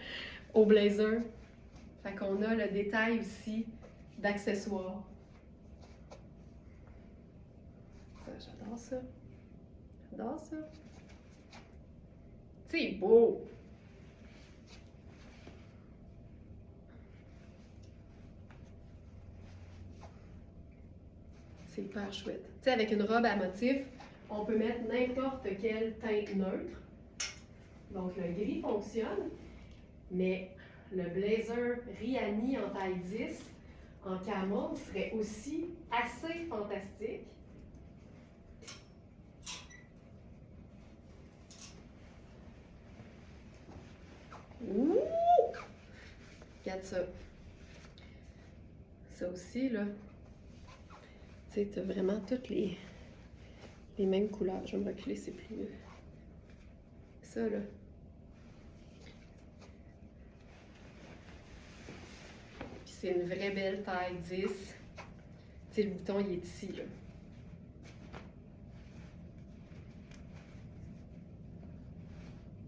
au blazer. Fait qu'on a le détail aussi d'accessoires. Ça, j'adore ça. J'adore ça. C'est beau! C'est hyper chouette. Tu sais, avec une robe à motif, on peut mettre n'importe quelle teinte neutre. Donc, le gris fonctionne, mais le blazer Rihanni en taille 10 en camel serait aussi assez fantastique. Ouh! Regarde ça. Ça aussi, là. Tu sais, t'as vraiment toutes les mêmes couleurs. Je vais me reculer, c'est plus mieux. Ça, là. Puis c'est une vraie belle taille 10. Tu sais, le bouton, il est ici, là.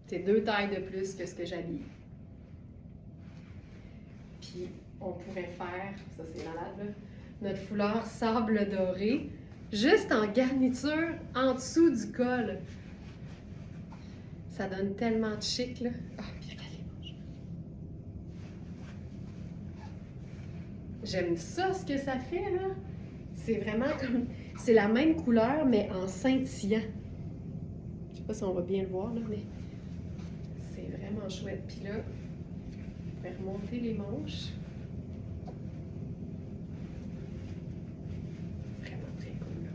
C'est 2 tailles de plus que ce que j'habille. Puis, on pourrait faire, ça c'est malade, là, notre foulard sable doré, juste en garniture en dessous du col. Ça donne tellement de chic, là. Ah, puis regardez. J'aime ça, ce que ça fait, là. C'est vraiment comme... C'est la même couleur, mais en scintillant. Je sais pas si on va bien le voir, là, mais... C'est vraiment chouette. Puis là, je vais remonter les manches. Vraiment très cool.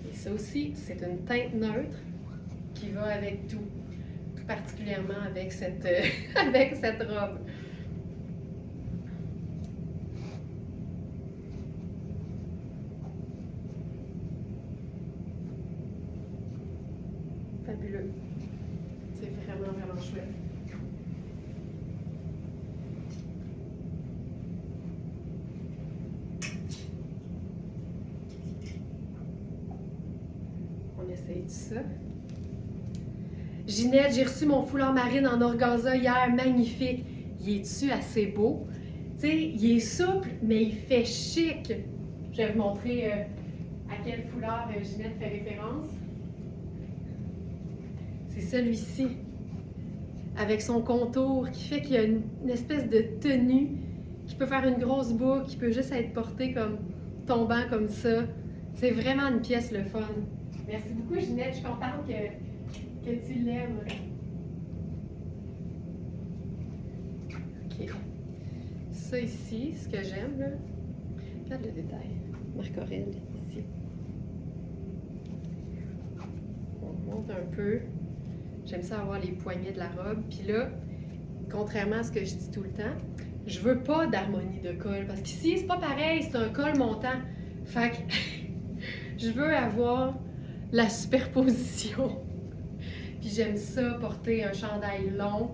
Et ça aussi, c'est une teinte neutre qui va avec tout. Tout particulièrement avec cette, avec cette robe. Fabuleux. C'est vraiment, vraiment chouette. On essaye ça. Ginette, j'ai reçu mon foulard marine en organza hier, magnifique. Il est-tu assez beau? Tu sais, il est souple, mais il fait chic. Je vais vous montrer à quel foulard Ginette fait référence. C'est celui-ci, avec son contour, qui fait qu'il y a une espèce de tenue, qui peut faire une grosse boucle, qui peut juste être portée comme tombant comme ça. C'est vraiment une pièce le fun. Merci beaucoup, Ginette. Je suis contente que tu l'aimes. OK. Ça ici, ce que j'aime, là. Regarde le détail. Marc Aurèle, ici. On monte un peu. J'aime ça avoir les poignets de la robe. Puis là, contrairement à ce que je dis tout le temps, je veux pas d'harmonie de col. Parce qu'ici, c'est pas pareil, c'est un col montant. Fait que je veux avoir la superposition. Puis j'aime ça, porter un chandail long,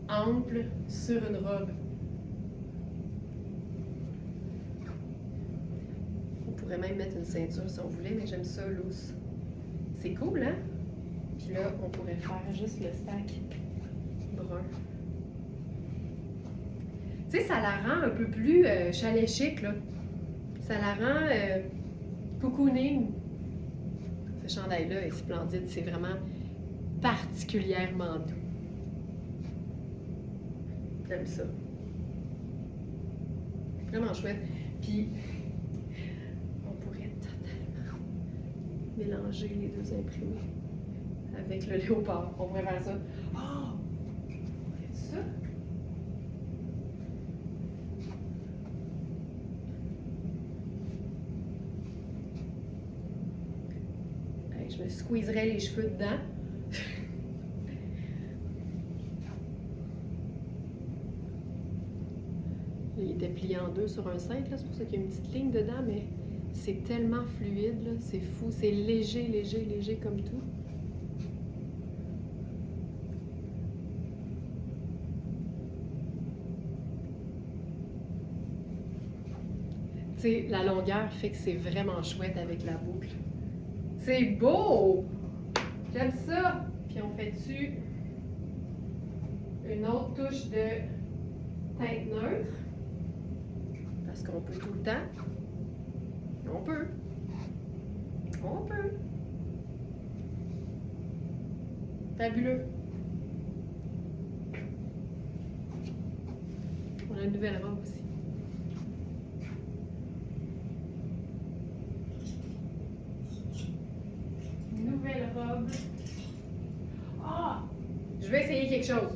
ample, sur une robe. On pourrait même mettre une ceinture si on voulait, mais j'aime ça loose. C'est cool, hein? Puis là, on pourrait faire juste le sac brun. Tu sais, ça la rend un peu plus chalet chic, là. Ça la rend cocooning. Ce chandail-là est splendide. C'est vraiment particulièrement doux. J'aime ça. Vraiment chouette. Puis, on pourrait totalement mélanger les deux imprimés avec le léopard. On pourrait faire ça. Oh! On fait ça? Hey, je me squeezerais les cheveux dedans. Il était plié en deux sur un cintre, c'est pour ça qu'il y a une petite ligne dedans, mais c'est tellement fluide, là, c'est fou, c'est léger, léger, léger comme tout. Tu sais, la longueur fait que c'est vraiment chouette avec la boucle. C'est beau! J'aime ça! Puis on fait-tu une autre touche de teinte neutre? Parce qu'on peut tout le temps. On peut. On peut. Fabuleux. On a une nouvelle robe aussi. Nouvelle robe. Ah! Je vais essayer quelque chose.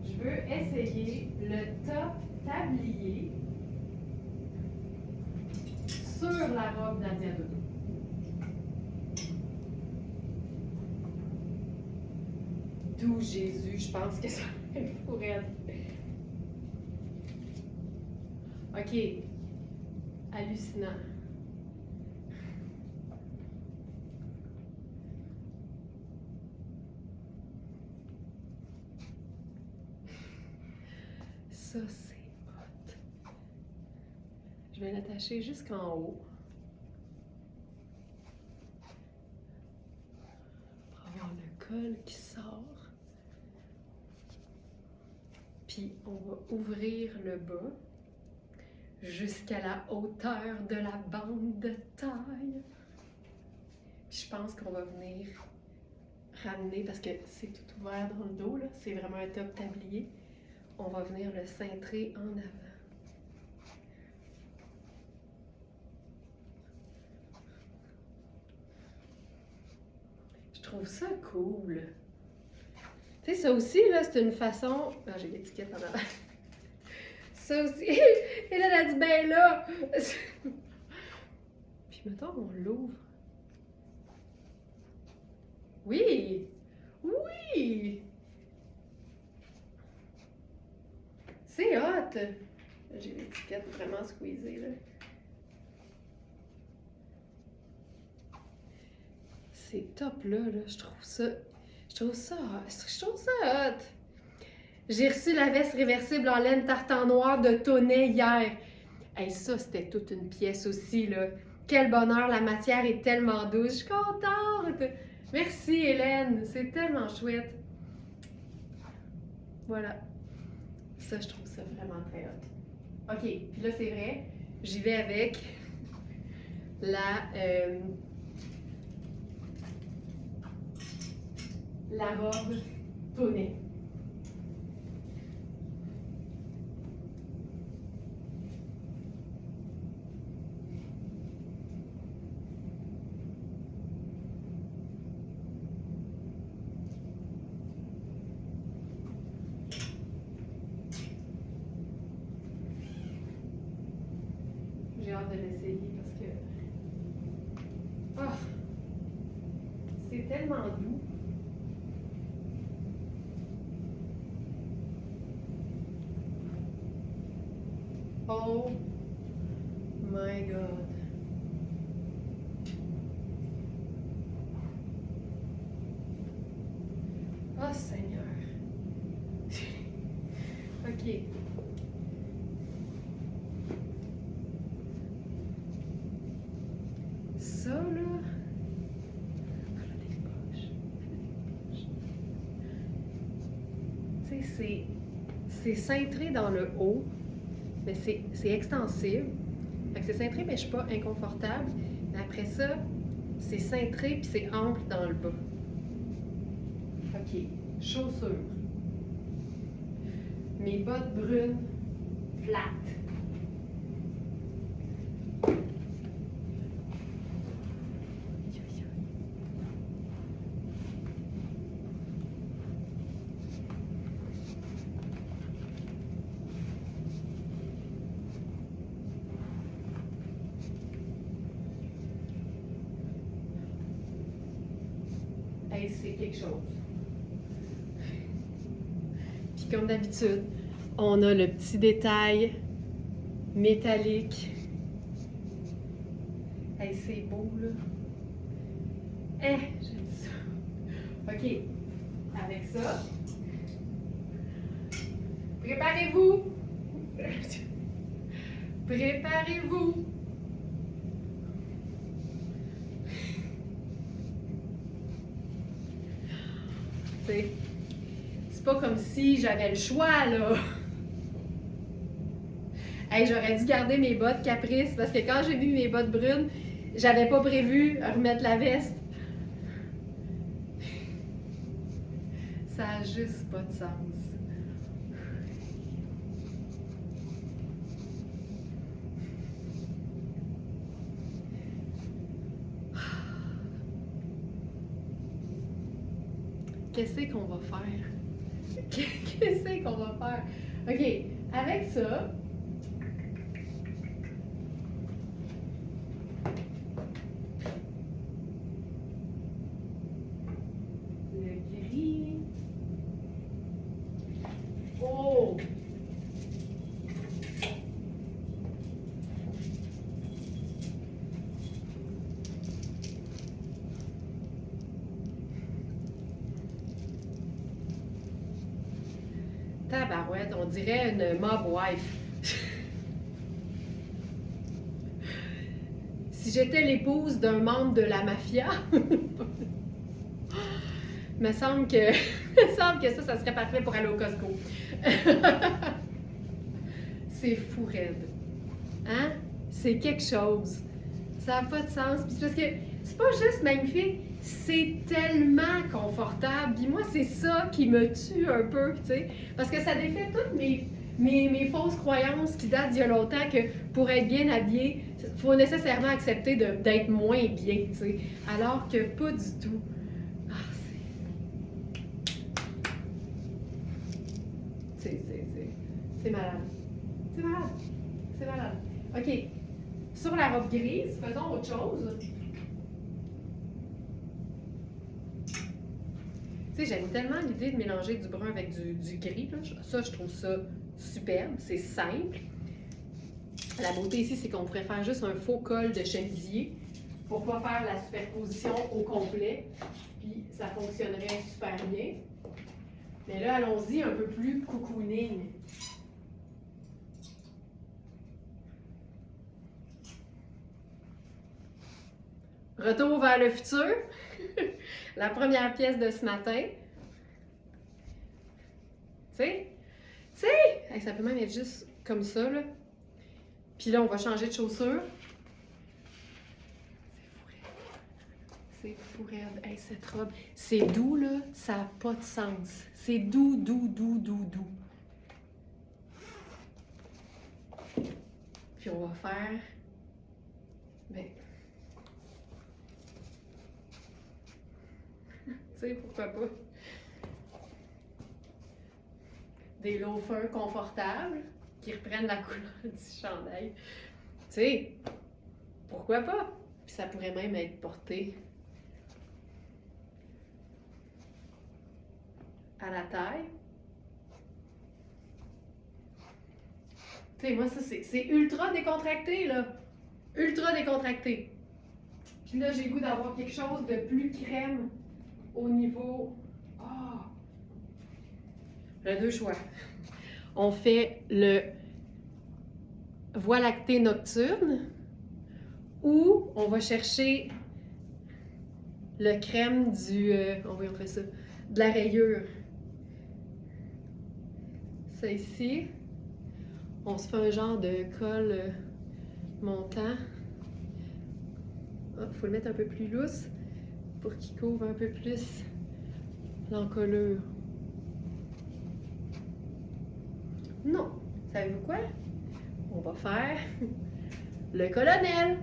Je veux essayer le top tablier sur la robe Nadia Dodo. tout, Jésus, je pense que ça va être pour elle. OK. Hallucinant. Ça, c'est hot. Je vais l'attacher jusqu'en haut. Pour avoir le col qui sort. Puis, on va ouvrir le bas jusqu'à la hauteur de la bande de taille. Puis, je pense qu'on va venir ramener, parce que c'est tout ouvert dans le dos, là, c'est vraiment un top tablier. On va venir le cintrer en avant. Je trouve ça cool. Tu sais, ça aussi, là, c'est une façon... Ah, j'ai l'étiquette en avant. Ça aussi... Et là, elle a dit, ben là... Puis, mettons, on l'ouvre. Oui! Oui! C'est hot! J'ai l'étiquette vraiment squeezée, là. C'est top, là, je trouve ça... Je trouve ça hot! J'ai reçu la veste réversible en laine tartan noir de Tonnet hier. Hey, ça, c'était toute une pièce aussi, là. Quel bonheur, la matière est tellement douce. Je suis contente! Merci, Hélène! C'est tellement chouette. Voilà. Ça, je trouve ça vraiment très hot. OK, puis là, c'est vrai, j'y vais avec la robe Tonnet. J'ai hâte de l'essayer parce que... Oh, c'est tellement doux. Oh my God. Oh Seigneur. OK. Ça, là... Elle a des poches. Tu sais, c'est cintré dans le haut, mais c'est extensible. Fait que c'est cintré, mais je suis pas inconfortable. Mais après ça, c'est cintré puis c'est ample dans le bas. OK. Chaussures. Mes bottes brunes, plates. Hey, c'est quelque chose. Puis comme d'habitude, on a le petit détail métallique. Hey, c'est beau, là. Eh, j'aime ça. OK. Avec ça, préparez-vous. Préparez-vous. C'est pas comme si j'avais le choix, là. Hey, j'aurais dû garder mes bottes Caprice parce que quand j'ai vu mes bottes brunes, j'avais pas prévu remettre la veste. Ça a juste pas de sens. Qu'est-ce qu'on va faire? Qu'est-ce qu'on va faire? OK, avec ça, le gris, Tabarouette, on dirait une mob wife. Si j'étais l'épouse d'un membre de la mafia, me semble que ça serait parfait pour aller au Costco. C'est fou raide. Hein? C'est quelque chose. Ça n'a pas de sens. Puis parce que c'est pas juste magnifique, c'est tellement confortable. Puis moi, c'est ça qui me tue un peu, tu sais. Parce que ça défait toutes mes fausses croyances qui datent d'il y a longtemps que pour être bien habillé, il faut nécessairement accepter d'être moins bien, tu sais. Alors que pas du tout. Ah, c'est malade. C'est malade. C'est malade. OK. Sur la robe grise, faisons autre chose. Tu sais, j'aime tellement l'idée de mélanger du brun avec du gris. Là. Ça, je trouve ça superbe. C'est simple. La beauté ici, c'est qu'on pourrait faire juste un faux col de chemisier pour pas faire la superposition au complet. Puis ça fonctionnerait super bien. Mais là, allons-y un peu plus cocooning. Retour vers le futur. La première pièce de ce matin. Tu sais, ça peut même être juste comme ça, là. Puis là, on va changer de chaussure. C'est fou raide. Hey, cette robe, c'est doux, là. Ça n'a pas de sens. C'est doux, doux, doux, doux, doux. Puis on va faire... Ben... Tu sais, pourquoi pas? Des loafers confortables qui reprennent la couleur du chandail. Tu sais, pourquoi pas? Puis ça pourrait même être porté à la taille. Tu sais, moi, ça, c'est ultra décontracté, là. Ultra décontracté. Puis là, j'ai le goût d'avoir quelque chose de plus crème au niveau... Ah! Il y a deux choix. On fait le Voie lactée nocturne ou on va chercher le crème du... on fait ça. De la rayure. Ça ici. On se fait un genre de col montant. Il faut le mettre un peu plus lousse pour qu'il couvre un peu plus l'encolure. Non. Savez-vous quoi? On va faire le colonel.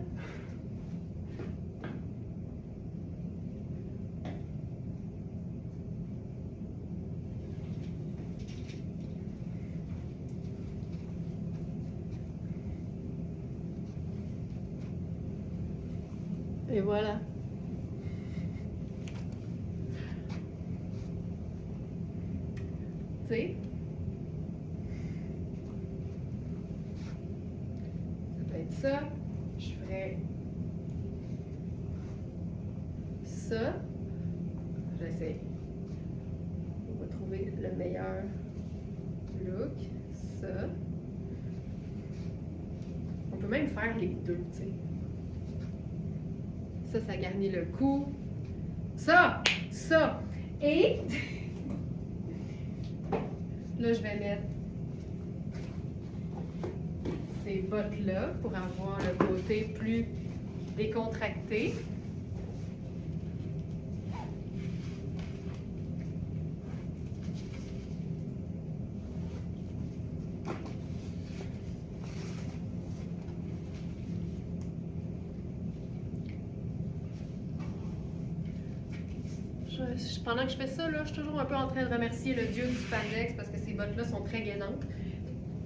Et voilà. Tu sais? Ça peut être ça. Je ferais ça. J'essaie. On va trouver le meilleur look. Ça. On peut même faire les deux, tu sais. Ça garnit le cou. Ça! Et là, je vais mettre ces bottes-là pour avoir le côté plus décontracté. Pendant que je fais ça, là, je suis toujours un peu en train de remercier le dieu du spandex parce que ces bottes-là sont très gainantes.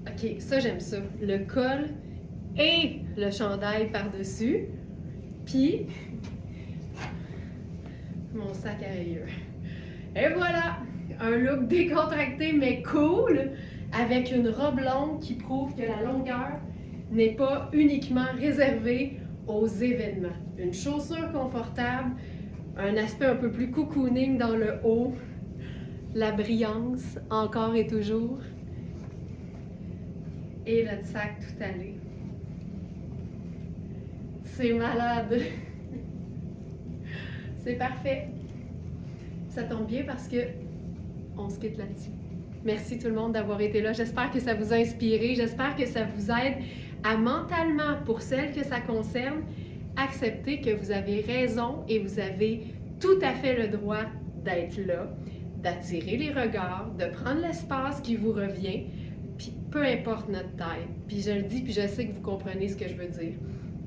OK, ça, j'aime ça. Le col et le chandail par-dessus. Puis, mon sac à rayures. Et voilà! Un look décontracté mais cool avec une robe longue qui prouve que la longueur n'est pas uniquement réservée aux événements. Une chaussure confortable, un aspect un peu plus cocooning dans le haut, la brillance encore et toujours. et notre sac tout allé. C'est malade! C'est parfait! Ça tombe bien parce que on se quitte là-dessus. Merci tout le monde d'avoir été là. J'espère que ça vous a inspiré. J'espère que ça vous aide à mentalement, pour celles que ça concerne, accepter que vous avez raison et vous avez tout à fait le droit d'être là, d'attirer les regards, de prendre l'espace qui vous revient, puis peu importe notre taille. Puis je le dis, puis je sais que vous comprenez ce que je veux dire.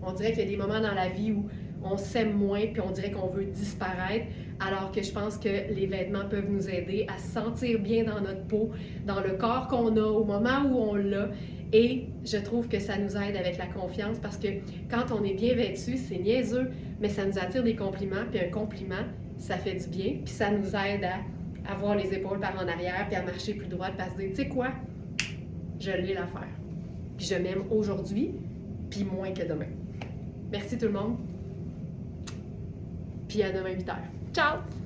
On dirait qu'il y a des moments dans la vie où on s'aime moins, puis on dirait qu'on veut disparaître, alors que je pense que les vêtements peuvent nous aider à se sentir bien dans notre peau, dans le corps qu'on a, au moment où on l'a. Et je trouve que ça nous aide avec la confiance parce que quand on est bien vêtu, c'est niaiseux, mais ça nous attire des compliments, puis un compliment, ça fait du bien, puis ça nous aide à avoir les épaules par en arrière, puis à marcher plus droit, puis à se dire, tu sais quoi, je l'ai l'affaire. Puis je m'aime aujourd'hui, puis moins que demain. Merci tout le monde. Puis à demain 8h. Ciao!